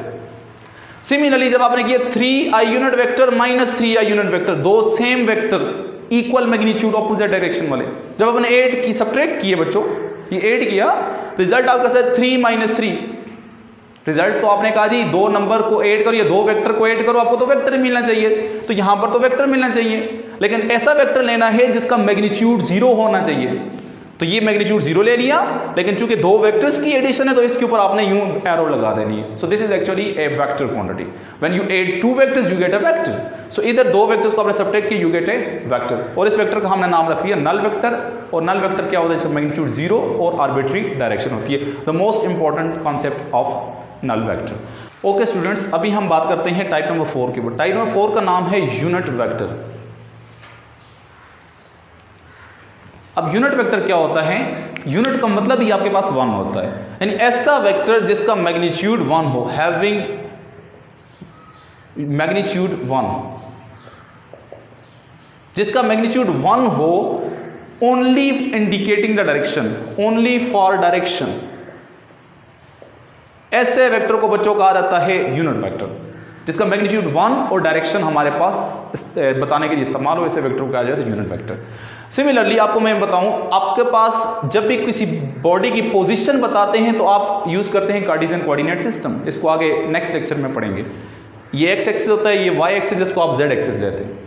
Similarly जब आपने किया 3i unit vector minus 3i unit vector, दो same vector equal magnitude opposite direction वाले, जब आपने ऐड की सब्ट्रैक्ट किए बच्चों, ये ऐड किया, रिजल्ट आपका सर 3 - 3। रिजल्ट तो आपने कहा जी दो नंबर को ऐड करो या दो वेक्टर को ऐड करो, आपको तो वेक्टर मिलना चाहिए, तो यहां पर तो वेक्टर मिलना चाहिए, लेकिन ऐसा वेक्टर लेना है जिसका मैग्नीट्यूड 0 होना चाहिए। तो ये मैग्नीट्यूड 0 ले लिया, लेकिन चूंकि दो वेक्टर्स की एडिशन है तो इसके ऊपर आपने यूं एरो लगा देनी है। So this is actually a vector quantity. When you add two vectors you get a vector. So इधर दो वेक्टर्स को आपने सब्ट्रैक्ट किया, यू गेट ए वेक्टर, और इस वेक्टर का हमने नाम रख लिया नल वेक्टर। और नल वेक्टर क्या होता है, इसका मैग्नीट्यूड 0 और आर्बिट्री डायरेक्शन होती है। The most important concept of null vector. Okay students, अभी हम बात करते हैं टाइप नंबर 4 के ऊपर। टाइप नंबर 4 का नाम है यूनिट वेक्टर। अब यूनिट वेक्टर क्या होता है? यूनिट का मतलब ही आपके पास 1 होता है, यानी ऐसा वेक्टर जिसका मैग्नीट्यूड 1 हो, हैविंग मैग्नीट्यूड 1, जिसका मैग्नीट्यूड 1 हो, only indicating the direction, only for direction, ऐसे वेक्टर को बच्चों कहा जाता है यूनिट वेक्टर, जिसका मैग्नीट्यूड 1 और डायरेक्शन हमारे पास बताने के लिए इस्तेमाल हो, ऐसे वेक्टर को कहा जाता है यूनिट वेक्टर। सिमिलरली आपको मैं बताऊं, आपके पास जब भी किसी बॉडी की पोजीशन बताते हैं तो आप यूज करते हैं कार्टेशियन कोऑर्डिनेट सिस्टम। इसको आगे नेक्स्ट लेक्चर में पढ़ेंगे। ये एक्स एक्सिस होता है, ये वाई एक्सिस, जिसको आप जेड एक्सिस लेते हैं।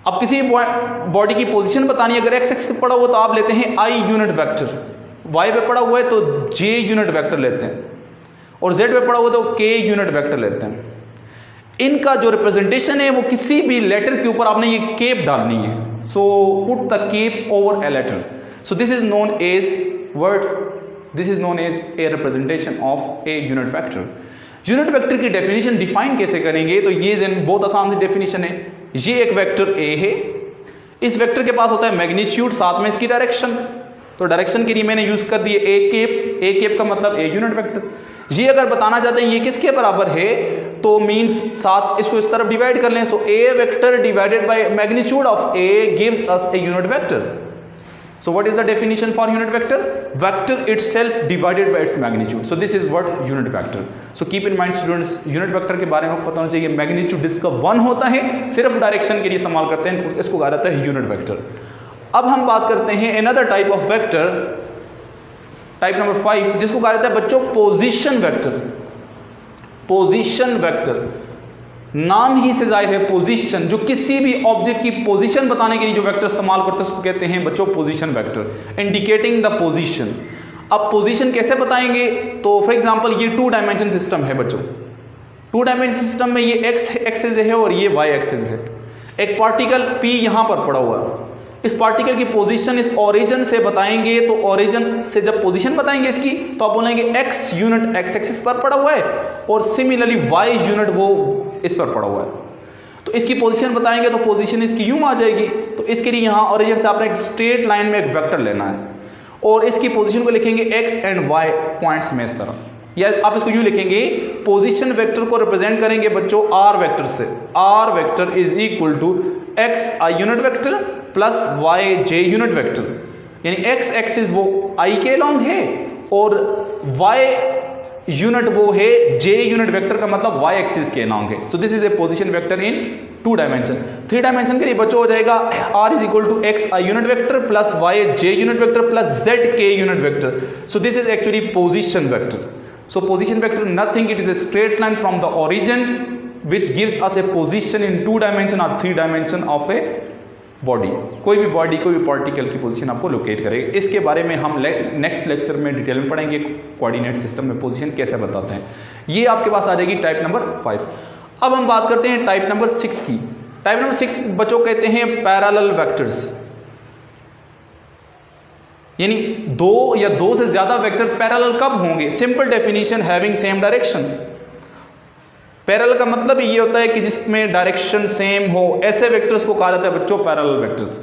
अब किसी बॉडी की पोजीशन बतानी है, अगर एक्स एक्सिस पड़ा हुआ तो आप लेते हैं आई यूनिट वेक्टर, वाई पे पड़ा हुआ है तो जे यूनिट वेक्टर लेते हैं, और जेड पे पड़ा हुआ तो के यूनिट वेक्टर लेते हैं। इनका जो रिप्रेजेंटेशन है वो किसी भी लेटर के ऊपर आपने ये केप डालनी है। So put the cap over a letter. So this is known as word, this is known as a representation of a unit vector. Unit vector की डेफिनेशन डिफाइन कैसे करेंगे, तो ये बहुत आसान सी डेफिनेशन है। ये एक वेक्टर ए है, इस वेक्टर के पास होता है मैग्नीट्यूड, साथ में इसकी डायरेक्शन, तो डायरेक्शन के लिए मैंने यूज कर दिए ए केप। ए केप का मतलब ए यूनिट वेक्टर। ये अगर बताना चाहते हैं ये किसके बराबर है, तो मींस साथ इसको इस तरफ डिवाइड कर लें। So A vector divided by magnitude of A gives us a unit vector. So what is the definition for unit vector? Vector itself divided by its magnitude. So this is what unit vector. So keep in mind students, unit vector के बारे में पता होना चाहिए। Magnitude जिसका 1 होता है, सिर्फ डायरेक्शन के लिए इस्तेमाल करते हैं, इसको कहा जाता है यूनिट वेक्टर। अब हम बात करते हैं another type of vector, type number 5, जिसको कहा जाता है बच्चों पोजीशन वेक्टर। पोजीशन वेक्टर, नाम ही से जाहिर है पोजीशन, जो किसी भी ऑब्जेक्ट की पोजीशन बताने के लिए जो वेक्टर इस्तेमाल करते हैं उसको कहते हैं बच्चों position vector, indicating the position. अब पोजीशन कैसे बताएंगे, तो फॉर एग्जांपल ये 2 डायमेंशन सिस्टम है बच्चों। 2 डायमेंशन सिस्टम में ये एक्स एक्सिस है और ये वाई एक्सिस है। एक पार्टिकल पी यहां पर पड़ा हुआ है, इस पार्टिकल की पोजीशन इस ओरिजिन से बताएंगे, तो ओरिजिन से जब पोजीशन बताएंगे इसकी, तो आप बोलेंगे एक्स यूनिट एक्स एक्सिस पर पड़ा हुआ है, और सिमिलरली वाई यूनिट वो इस पर पड़ा हुआ है। तो इसकी पोजीशन बताएंगे तो पोजीशन इसकी यूं आ जाएगी। तो इसके लिए यहां ओरिजिन से आपने एक स्ट्रेट लाइन में एक वेक्टर लेना है, और इसकी पोजीशन को लिखेंगे एक्स एंड वाई पॉइंट्स में इस तरह, या आप इसको यूं लिखेंगे, पोजीशन वेक्टर को रिप्रेजेंट करेंगे बच्चों आर वेक्टर से। R vector is equal to X I unit vector plus Y J unit vector, यानी एक्स एक्सिस वो आई के अलोंग है और वाई यूनिट वो है जे यूनिट वेक्टर का मतलब वाई एक्सिस के अलोंग है। So this is a position vector in 2 dimension. 3 dimension के लिए बच्चों हो जाएगा R is equal to X I unit vector plus Y J unit vector plus Z K unit vector. So this is actually position vector. So position vector nothing, it is a straight line from the origin which gives us a position in 2 dimension or 3 dimension of a body। कोई भी body, कोई भी particle की position आपको locate करेगा। इसके बारे में हम नेक्स्ट लेक्चर में डिटेल में पढ़ेंगे, कोऑर्डिनेट सिस्टम में पोजीशन कैसे बताते हैं। ये आपके पास आ जाएगी टाइप नंबर 5। अब हम बात करते हैं टाइप नंबर 6 की। टाइप नंबर 6 बच्चों कहते हैं पैरेलल वेक्टर्स, यानी 2 या 2 से ज्यादा वेक्टर पैरेलल कब होंगे? Simple definition, having same direction. Parallel का मतलब ये होता है कि जिसमें डायरेक्शन सेम हो, ऐसे वेक्टर्स को कहा जाता है बच्चों पैरेलल वेक्टर्स।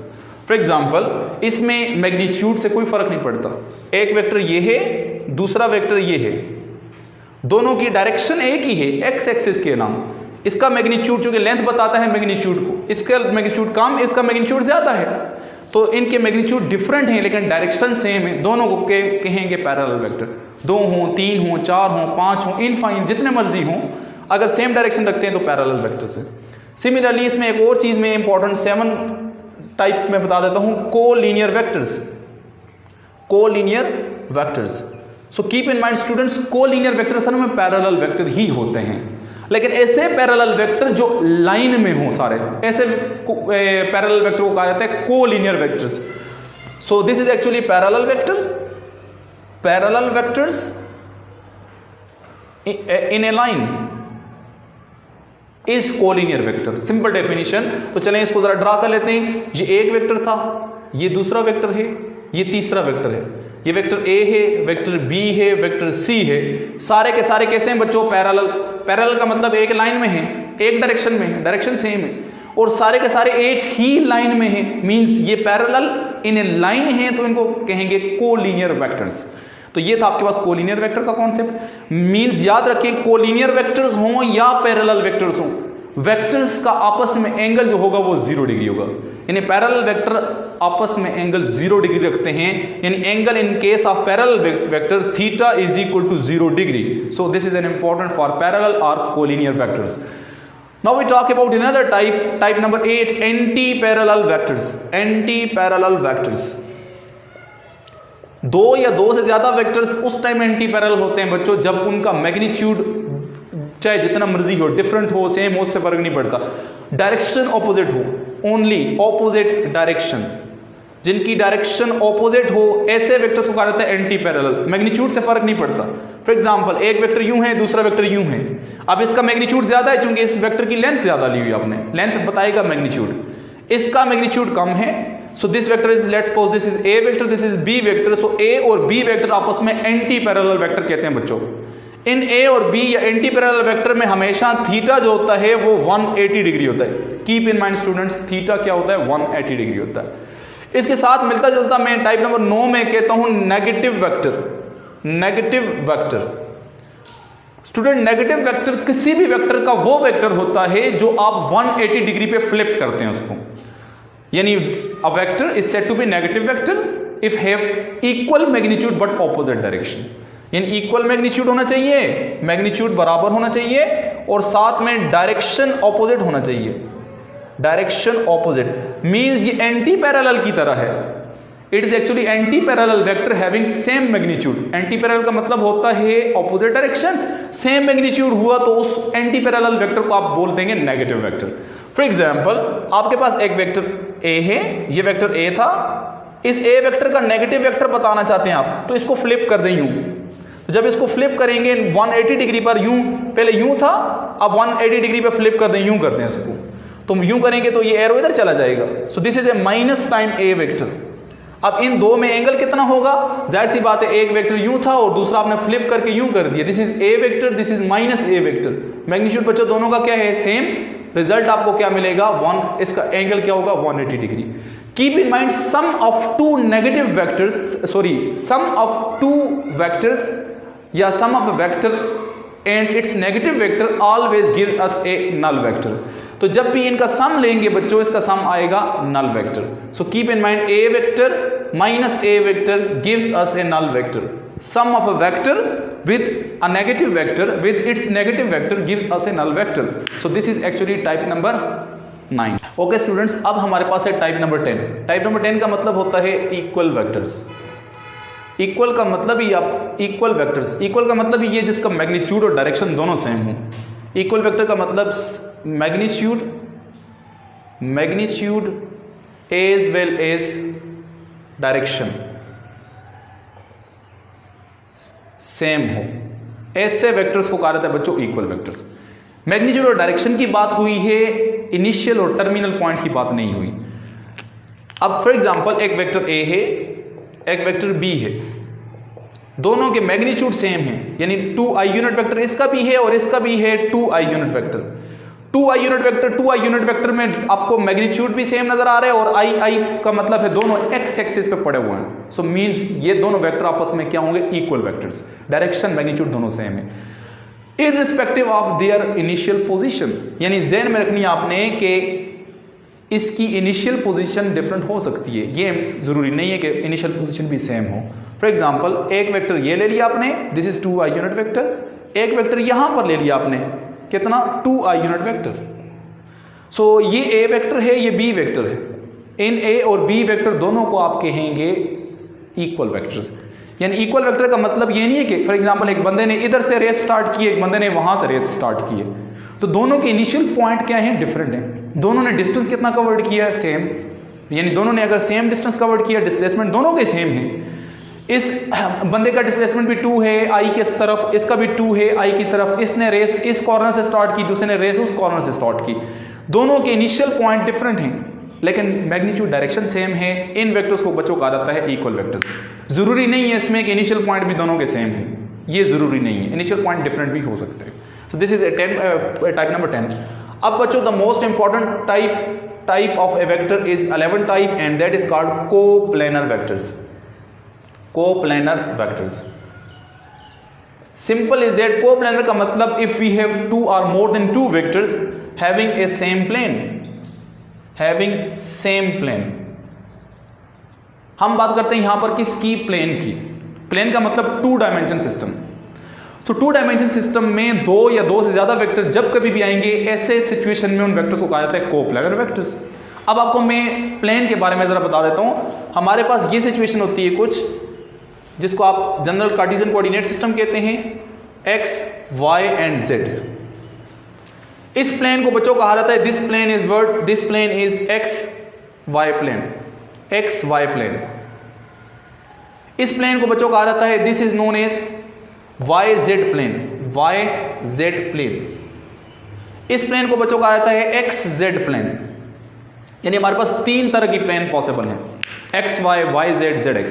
फॉर एग्जाम्पल इसमें मैग्नीट्यूड से कोई फर्क नहीं पड़ता, एक वेक्टर ये है, दूसरा वेक्टर ये है, दोनों की डायरेक्शन एक ही है, एक्स एक्सिस के नाम। इसका मैग्नीट्यूड चूंकि लेंथ बताता है मैग्नीट्यूड को, इसका मैग्नीट्यूड कम, इसका मैग्नीट्यूड ज्यादा है, तो इनके मैग्नीट्यूड डिफरेंट हैं लेकिन डायरेक्शन सेम है, दोनों को कहेंगे पैरेलल वेक्टर। 2 हो, 3 हो, 4 हो, 5 हो, इनफाइनाइट जितने मर्जी हो, अगर सेम डायरेक्शन रखते हैं तो पैरेलल वेक्टर्स है। सिमिलरली इसमें एक और चीज में इंपॉर्टेंट 7 टाइप में बता देता हूं, collinear vectors. Collinear vectors, so keep in mind students, collinear vector असल में पैरेलल वेक्टर ही होते हैं, लेकिन ऐसे पैरेलल वेक्टर जो लाइन में हो सारे, ऐसे पैरेलल वेक्टर को कहा जाता है collinear vectors. So this is actually parallel vector, parallel vectors in A line is collinear vector, simple definition. तो चलें इसको जरा ड्रा कर लेते हैं। ये एक वेक्टर था, ये दूसरा वेक्टर है, ये तीसरा वेक्टर है, ये वेक्टर ए है, वेक्टर बी है, वेक्टर सी है, सारे के सारे कैसे हैं बच्चों पैरेलल। पैरेलल का मतलब एक लाइन में है, एक डायरेक्शन में है, डायरेक्शन सेम है, और सारे के सारे एक ही लाइन में है, मींस ये पैरेलल इन ए लाइन है, तो इनको कहेंगे कोलिनियर वेक्टर्स। तो ये था आपके पास कोलिनियर वेक्टर का कॉन्सेप्ट। मींस याद रखें, कोलिनियर वेक्टर्स हों या पैरेलल वेक्टर्स हों, वेक्टर्स का आपस में एंगल जो होगा वो 0 डिग्री होगा। यानी पैरेलल वेक्टर आपस में एंगल 0 डिग्री रखते हैं, यानी angle in case of parallel vector theta is equal to 0 degree. So this is an important for parallel और collinear vectors. Now we talk about another type, type number 8, anti parallel vectors. Anti parallel vectors, 2 या 2 से ज्यादा vectors उस time anti parallel होते हैं बच्चों जब उनका मैग्नीट्यूड चाहे जितना मर्जी हो, डिफरेंट हो, सेम हो, उससे फर्क नहीं पड़ता, डायरेक्शन ऑपोजिट हो, ओनली ऑपोजिट डायरेक्शन, जिनकी डायरेक्शन ऑपोजिट हो, ऐसे वेक्टर्स को कहा जाता है एंटी पैरेलल। मैग्नीट्यूड से फर्क नहीं पड़ता। फॉर एग्जांपल एक वेक्टर यूं है, दूसरा वेक्टर यूं है, अब इसका मैग्नीट्यूड ज्यादा है क्योंकि इस वेक्टर की लेंथ ज्यादा ली हुई आपने, लेंथ बताएगा मैग्नीट्यूड, इसका मैग्नीट्यूड कम है। So this vector is, let's suppose this is A vector, this is B vector. So A और बी वेक्टर आपस में एंटी पैरेलल वेक्टर कहते हैं बच्चों। इन ए और बी या एंटी पैरेलल वेक्टर में हमेशा थीटा जो होता है वो 180 डिग्री होता है। Keep in mind students, theta क्या होता है, 180 डिग्री होता है। इसके साथ मिलता जुलता मैं टाइप नंबर 9 में कहता हूं negative vector. Negative vector student, negative vector किसी भी वेक्टर का वो वेक्टर होता है जो आप 180 डिग्री पे फ्लिप करते हैं उसको, यानी a vector is said to be negative vector if have equal magnitude but opposite direction. यानी इक्वल मैग्नीट्यूड होना चाहिए, मैग्नीट्यूड बराबर होना चाहिए, और साथ में डायरेक्शन ऑपोजिट होना चाहिए। डायरेक्शन ऑपोजिट मींस ये एंटी पैरेलल की तरह है। It is actually anti parallel vector having same magnitude. Anti parallel का मतलब होता है ऑपोजिट डायरेक्शन, सेम मैग्नीट्यूड हुआ तो उस एंटी पैरेलल वेक्टर को आप बोल देंगे नेगेटिव वेक्टर। फॉर एग्जांपल आपके पास एक वेक्टर ए है, ये वेक्टर ए था, इस ए वेक्टर का नेगेटिव वेक्टर बताना चाहते हैं आप, तो इसको फ्लिप कर दें यूं। तो जब इसको फ्लिप करेंगे 180 डिग्री पर, यूं पहले यूं था, अब 180 डिग्री पर फ्लिप कर दें, यूं करते हैं इसको, तो यूं करेंगे तो ये एरो इधर चला जाएगा। सो this is A minus time A vector. अब इन दो में एंगल कितना होगा, जाहिर सी बात है, एक वेक्टर यूं था और दूसरा आपने फ्लिप करके यूं कर दिया। This is A vector, this is minus a vector. Magnitude बच्चों दोनों का क्या है, सेम। रिजल्ट आपको क्या मिलेगा, 1, इसका एंगल क्या होगा 180 degree. Keep in mind sum of two negative vectors, sorry sum of two vectors या sum of vector and its negative vector always gives us a null vector. तो जब भी इनका सम लेंगे बच्चों, इसका सम आएगा null vector. So keep in mind a vector minus a vector gives us a null vector. Sum of a vector with a negative vector with its negative vector gives us a null vector. So this is actually type number 9. Okay students, अब हमारे पास है type number 10. Type number 10 का मतलब होता है equal vectors. Equal का मतलब ही आप इक्वल वेक्टर्स, इक्वल का मतलब ये जिसका मैग्नीट्यूड और डायरेक्शन दोनों सेम हो। इक्वल वेक्टर का मतलब magnitude as well as direction same हो, ऐसे वेक्टर्स को कहा जाता है बच्चों इक्वल वेक्टर्स। मैग्नीट्यूड और डायरेक्शन की बात हुई है, इनिशियल और टर्मिनल पॉइंट की बात नहीं हुई। अब फॉर एग्जांपल एक वेक्टर ए है, एक वेक्टर बी है। दोनों के मैग्नीट्यूड सेम है, यानी 2i यूनिट वेक्टर इसका भी है और इसका भी है 2i unit vector. 2i unit vector में आपको मैग्नीट्यूड भी सेम नजर आ रहा है और i का मतलब है दोनों x एक्सिस पे पड़े हुए हैं। सो मींस ये दोनों वेक्टर आपस में क्या होंगे, इक्वल वेक्टर्स, डायरेक्शन मैग्नीट्यूड दोनों सेम है irrespective of their initial position. यानी ज़हन में रखनी है आपने कि इसकी इनिशियल पोजीशन डिफरेंट हो सकती है, ये जरूरी नहीं है कि इनिशियल पोजीशन भी सेम हो। फॉर एग्जांपल एक वेक्टर ये ले लिया आपने, this is 2i unit vector, एक वेक्टर यहां पर ले लिया आपने, कितना 2i यूनिट वेक्टर। सो ये a वेक्टर है, ये b वेक्टर है। इन a और b वेक्टर दोनों को आप कहेंगे इक्वल वेक्टर्स। यानी इक्वल वेक्टर का मतलब ये नहीं है कि फॉर एग्जांपल एक बंदे ने इधर से रेस स्टार्ट की, एक बंदे ने वहां से रेस स्टार्ट की है, तो दोनों के इनिशियल पॉइंट क्या है, डिफरेंट है। दोनों ने डिस्टेंस कितना कवर्ड किया है, सेम। यानी दोनों ने अगर सेम डिस्टेंस कवर्ड किया, डिस्प्लेसमेंट दोनों के सेम है। इस बंदे का डिस्प्लेसमेंट भी 2 है i की तरफ, इसका भी 2 है i की तरफ। इसने रेस इस कॉर्नर से स्टार्ट की, दूसरे ने रेस उस कॉर्नर से स्टार्ट की। दोनों के इनिशियल पॉइंट डिफरेंट हैं लेकिन मैग्नीट्यूड डायरेक्शन सेम है। इन वेक्टर्स को बच्चों कहा जाता है इक्वल वेक्टर्स। जरूरी नहीं है इसमें कि इनिशियल पॉइंट भी दोनों के सेम है, ये जरूरी नहीं है, इनिशियल पॉइंट डिफरेंट भी हो सकते हैं। So this is type number 10। अब बच्चों the most important type of a vector is 11 type and that is called coplanar vectors. Coplanar vectors simple is that coplanar का मतलब if we have 2 or more than 2 vectors having a same plane, having same plane. हम बात करते हैं यहां पर किसकी, plane की। प्लेन का मतलब 2 डायमेंशन सिस्टम। तो 2 डायमेंशन सिस्टम में 2 या 2 से ज्यादा वेक्टर जब कभी भी आएंगे, ऐसे सिचुएशन में उन वेक्टर्स को कहा जाता है कोप्लेनर वेक्टर्स। अब आपको मैं प्लेन के बारे में जरा बता देता हूं। हमारे पास ये सिचुएशन होती है कुछ जिसको आप जनरल कार्टेशियन कोऑर्डिनेट सिस्टम कहते हैं, x, y एंड z। इस प्लेन को बच्चों कहा जाता है this plane is x y plane, x y plane. इस प्लेन को बच्चों कहा जाता है this is known as y z plane, y z plane. इस प्लेन को बच्चों कहा जाता है x z प्लेन। यानी हमारे पास 3 तरह की प्लेन पॉसिबल है, x y y z z x,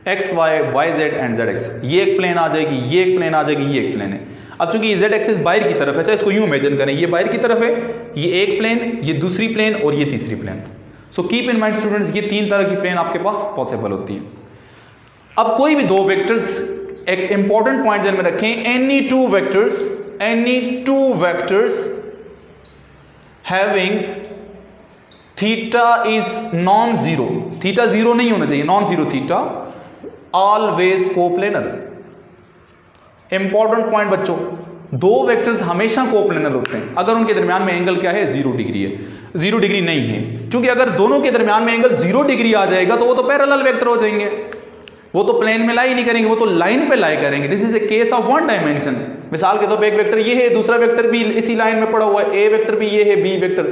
x y y z and z x। ये एक प्लेन आ जाएगी, ये एक प्लेन आ जाएगी, ये एक प्लेन है। अब चूंकि z एक्सिस बाहर की तरफ है, चाहे इसको यूं इमेजिन करें, ये बाहर की तरफ है, ये एक प्लेन, ये दूसरी प्लेन और ये तीसरी plane. So keep in mind students, ये 3 तरह की प्लेन आपके पास पॉसिबल होती है। अब कोई भी 2 वेक्टर्स, एक इंपॉर्टेंट पॉइंट ध्यान में रखें, any two vectors having theta is non zero, theta zero नहीं होना चाहिए, non zero theta, always coplanar. Important point बच्चों, 2 वेक्टर्स हमेशा कोप्लेनर होते हैं अगर उनके दरमियान में एंगल क्या है, 0 डिग्री है। 0 डिग्री नहीं है, क्योंकि अगर दोनों के दरमियान में एंगल 0 डिग्री आ जाएगा तो वो तो पैरेलल वेक्टर हो जाएंगे, वो तो प्लेन में लाई नहीं करेंगे, वो तो लाइन पे लाई करेंगे। This is A case of 1 dimension. मिसाल के तौर पे एक वेक्टर ये है, दूसरा वेक्टर भी इसी लाइन में पड़ा हुआ है, ए वेक्टर भी ये है, बी वेक्टर।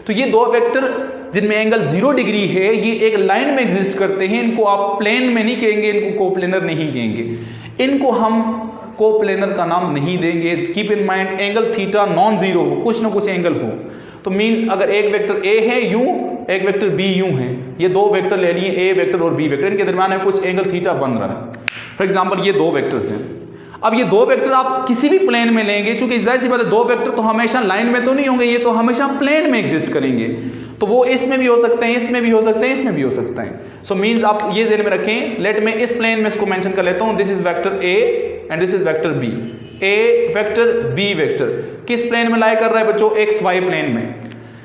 तो ये 2 वेक्टर जिनमें एंगल 0 डिग्री है, ये एक लाइन में एग्जिस्ट करते हैं। इनको आप प्लेन में नहीं कहेंगे, इनको कोप्लेनर नहीं कहेंगे, इनको हम कोप्लेनर का नाम नहीं देंगे। Keep in mind, angle theta non zero हो, कुछ ना कुछ एंगल हो। तो मींस अगर एक वेक्टर ए है यूं, एक वेक्टर बी यूं है, ये 2 वेक्टर ले लिए, ए वेक्टर और बी वेक्टर, इनके दरमियान में कुछ एंगल थीटा बन रहा है। फॉर एग्जांपल ये 2 वेक्टर्स हैं। अब ये 2 वेक्टर आप किसी भी प्लेन में लेंगे, क्योंकि जाहिर सी बात है 2 वेक्टर तो हमेशा लाइन में तो नहीं होंगे, ये तो हमेशा प्लेन में एग्जिस्ट करेंगे। तो वो इसमें भी हो सकते हैं, इसमें भी हो सकते हैं, इसमें भी हो सकते हैं। सो मींस आप ये ज़हन में रखें। लेट मैं इस प्लेन में इसको मेंशन कर लेता हूं, this is vector A and this is vector B. A vector, B vector किस प्लेन में लाई कर रहा है बच्चों, एक्स वाई प्लेन में।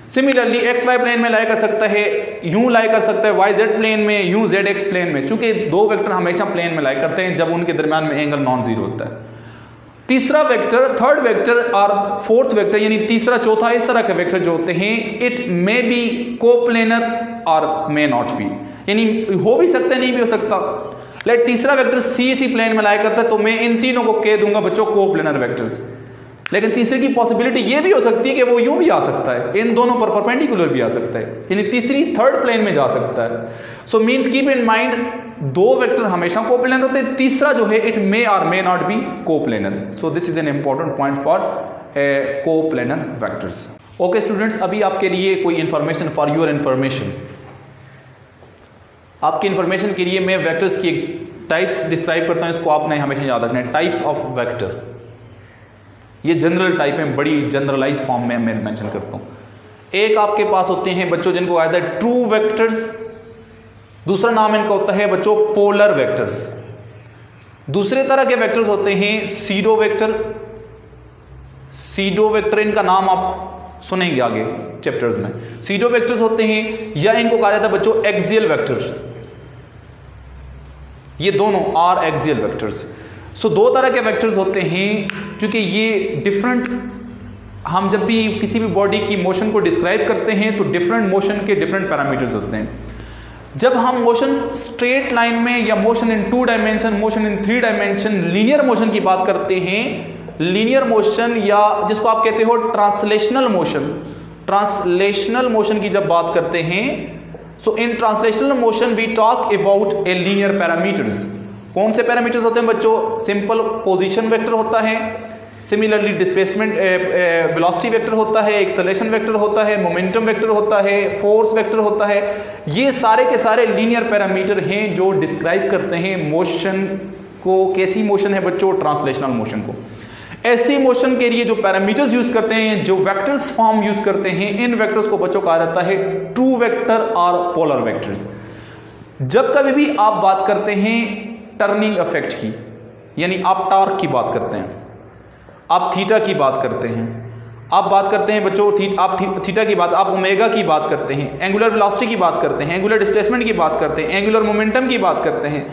सिमिलरली एक्स वाई प्लेन में लाई कर सकता है, यूं लाई कर सकता है वाई जेड प्लेन में, यूं जेड एक्स प्लेन में। चूंकि 2 वेक्टर हमेशा प्लेन में लाई करते हैं जब उनके दरमियान में एंगल नॉन जीरो होता है। तीसरा वेक्टर, थर्ड वेक्टर और फोर्थ वेक्टर, यानी तीसरा चौथा, इस तरह के वेक्टर जो होते हैं, इट मे बी कोप्लेनर और मे नॉट बी, यानी हो भी सकता है, नहीं भी हो सकता। लेट तीसरा वेक्टर सी इसी प्लेन में लाई करता है, तो मैं इन तीनों को कह दूंगा बच्चों कोप्लेनर वेक्टर्स। लेकिन तीसरे की पॉसिबिलिटी ये भी हो सकती है कि वो यूं भी आ सकता है, इन दोनों पर परपेंडिकुलर भी आ सकता है, यानी तीसरी थर्ड प्लेन में जा सकता है। सो means keep in mind, 2 vector हमेशा कोप्लेनर होते हैं, तीसरा जो है इट मे और may not be coplanar. So this is an important point for coplanar vectors. Okay students, अभी आपके लिए कोई इंफॉर्मेशन फॉर योर इंफॉर्मेशन, आपकी इंफॉर्मेशन के लिए मैं वेक्टर्स की टाइप्स डिस्क्राइब करता हूँ, इसको आपने हमेशा याद रखना है। टाइप्स ऑफ वेक्टर, ये जनरल टाइप है, बड़ी जनरलाइज फॉर्म में मैं मेंशन करता हूँ। एक आपके पास होते हैं बच्चों जिनको कहा जाता है ट्रू वेक्टर्स, दूसरा नाम इनका होता है बच्चों पोलर वेक्टर्स। दूसरे तरह के वेक्टर्स होते हैं सीडो वेक्टर। सीडो वेक्टर इनका नाम आप सुनेंगे आगे चैप्टर्स में। सीडो वेक्टर्स होते हैं, या इनको कहा जाता है बच्चों एक्सियल वेक्टर्स। ये दोनों आर एक्सियल वेक्टर्स। सो दो तरह के वेक्टर्स होते हैं, क्योंकि ये डिफरेंट, हम जब भी किसी भी बॉडी की मोशन को डिस्क्राइब करते हैं तो डिफरेंट मोशन के डिफरेंट पैरामीटर्स होते हैं। जब हम मोशन स्ट्रेट लाइन में, या motion in 2 dimension, motion in 3 dimension, linear motion की बात करते हैं, लीनियर मोशन या जिसको आप कहते हो ट्रांसलेशनल मोशन, ट्रांसलेशनल मोशन की जब बात करते हैं, so in translational motion we talk about a linear parameters. कौन से पैरामीटर्स होते हैं बच्चों? सिंपल पोजीशन वेक्टर होता है, सिमिलरली डिस्प्लेसमेंट वेलोसिटी वेक्टर होता है, एक्सेलरेशन वेक्टर होता है, मोमेंटम वेक्टर होता है, फोर्स वेक्टर होता है। ये सारे के सारे लीनियर पैरामीटर हैं जो डिस्क्राइब करते हैं मोशन को। कैसी मोशन है बच्चों? ट्रांसलेशनल मोशन को। ऐसी मोशन के लिए जो पैरामीटर्स यूज करते हैं, जो वेक्टर्स फॉर्म यूज करते हैं, इन वेक्टर्स को बच्चों कहा जाता है ट्रू वेक्टर और पोलर वेक्टर्स। जब कभी भी आप बात करते हैं टर्निंग इफेक्ट की, यानी आप टॉर्क की बात करते हैं, आप थीटा की बात करते हैं, आप बात करते हैं बच्चों आप थीटा की बात, आप ओमेगा की बात करते हैं, एंगुलर वेलोसिटी की बात करते हैं, एंगुलर डिस्प्लेसमेंट की बात करते हैं, एंगुलर मोमेंटम की बात करते हैं,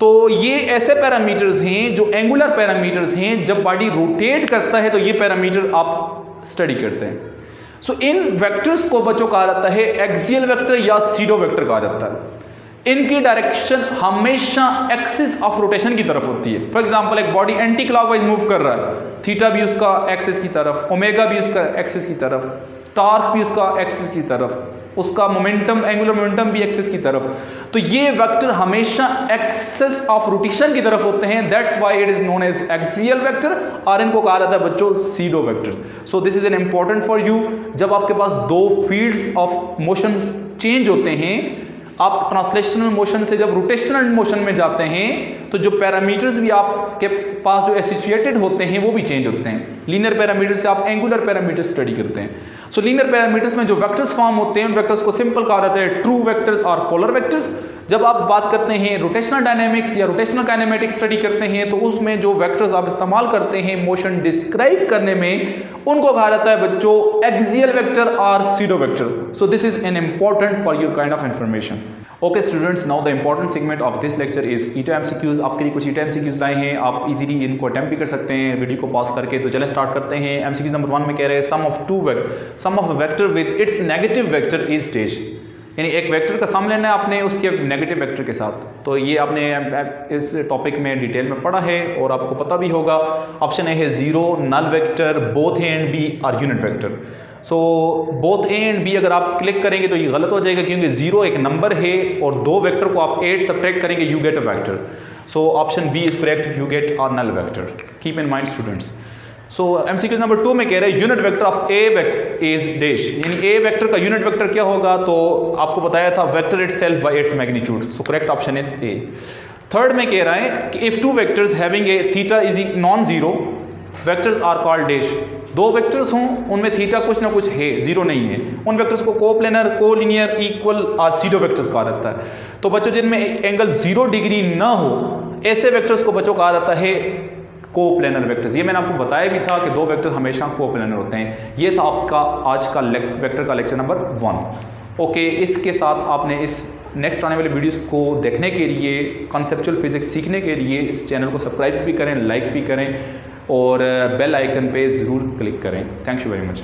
तो ये ऐसे पैरामीटर्स हैं जो एंगुलर पैरामीटर्स हैं। जब बॉडी रोटेट करता है तो ये पैरामीटर्स आप स्टडी करते हैं। सो इन वेक्टर्स को बच्चों कहा जाता है एक्सियल वेक्टर या सीडो वेक्टर कहा जाता है। इनकी डायरेक्शन हमेशा एक्सिस ऑफ रोटेशन की तरफ होती है। फॉर एग्जांपल एक बॉडी एंटी क्लॉकवाइज मूव कर रहा है, थीटा भी उसका एक्सिस की तरफ, ओमेगा भी उसका एक्सिस की तरफ, टॉर्क भी उसका एक्सिस की तरफ, उसका मोमेंटम, एंगुलर मोमेंटम भी एक्सिस की तरफ। तो ये वेक्टर हमेशा एक्सिस ऑफ रोटेशन की तरफ होते हैं। That's why it is known as axial vector, और इनको कहा जाता है बच्चों pseudo vectors. So this is an important for you. जब आपके पास दो फील्ड्स ऑफ मोशंस चेंज होते हैं, आप ट्रांसलेशनल मोशन से जब रोटेशनल मोशन में जाते हैं, तो जो पैरामीटर्स भी आपके पास जो एसोसिएटेड होते हैं वो भी चेंज होते हैं। लीनियर पैरामीटर से आप एंगुलर पैरामीटर स्टडी करते हैं। सो लीनियर पैरामीटर्स में जो वेक्टर्स फॉर्म होते हैं, उन वेक्टर्स को सिंपल कहा जाता है ट्रू वेक्टर्स और पोलर वेक्टर्स। जब आप बात करते हैं रोटेशनल डायनेमिक्स या रोटेशनल काइनेमेटिक्स स्टडी करते हैं, तो उसमें जो वेक्टर्स आप इस्तेमाल करते हैं मोशन डिस्क्राइब करने में, उनको कहा जाता है बच्चों एक्सियल वेक्टर और pseudo vector. So this is an important for your kind of information. Okay students, now the important segment of this lecture is eta MCQs. आपके लिए कुछ ईटा एमसीक्यूज लाए हैं, आप इजीली इनको अटेम्प्ट भी कर सकते हैं वीडियो को पॉज करके। तो चलें स्टार्ट करते हैं। एमसीक्यूज नंबर 1 में कह रहे हैं sum of vector with its negative vector is dash. यानी एक वेक्टर का सम लेना है आपने उसके नेगेटिव वेक्टर के साथ। तो ये आपने इस टॉपिक में डिटेल में पढ़ा है और आपको पता भी होगा। ऑप्शन ए है 0, null vector, both A and B are unit vector. So both A and B अगर आप क्लिक करेंगे तो ये गलत हो जाएगा, क्योंकि 0 एक नंबर है और दो वेक्टर को आप 8 सब्ट्रैक्ट करेंगे, you get a vector. So option B is correct, you get a null vector. Keep in mind students. So MCQs number 2 में कह रहे हैं unit vector of A is dash. यानी ए वेक्टर का unit vector क्या होगा? तो आपको बताया था vector itself by its magnitude. So correct option is A. Third में कह रहा है कि if two vectors having a theta is non zero vectors are called dash. दो वेक्टर्स हों उनमें थीटा कुछ ना कुछ है, जीरो नहीं है, उन वेक्टर्स को कोप्लेनर, कोलिनियर, इक्वल और सीडो वेक्टर्स कहा जाता है। तो बच्चों जिनमें एंगल 0 डिग्री ना हो, ऐसे वेक्टर्स को बच्चों कहा जाता है कोप्लेनर वेक्टर्स। ये मैंने आपको बताया भी था कि दो वेक्टर हमेशा कोप्लेनर होते हैं। ये था आपका आज का वेक्टर का लेक्चर नंबर 1। ओके, इसके साथ आपने इस नेक्स्ट आने वाले वीडियोस को देखने के लिए, कॉन्सेप्चुअल फिजिक्स सीखने के लिए इस चैनल को सब्सक्राइब भी करें, लाइक भी करें और बेल आइकन पे ज़रूर क्लिक करें। Thank you very much.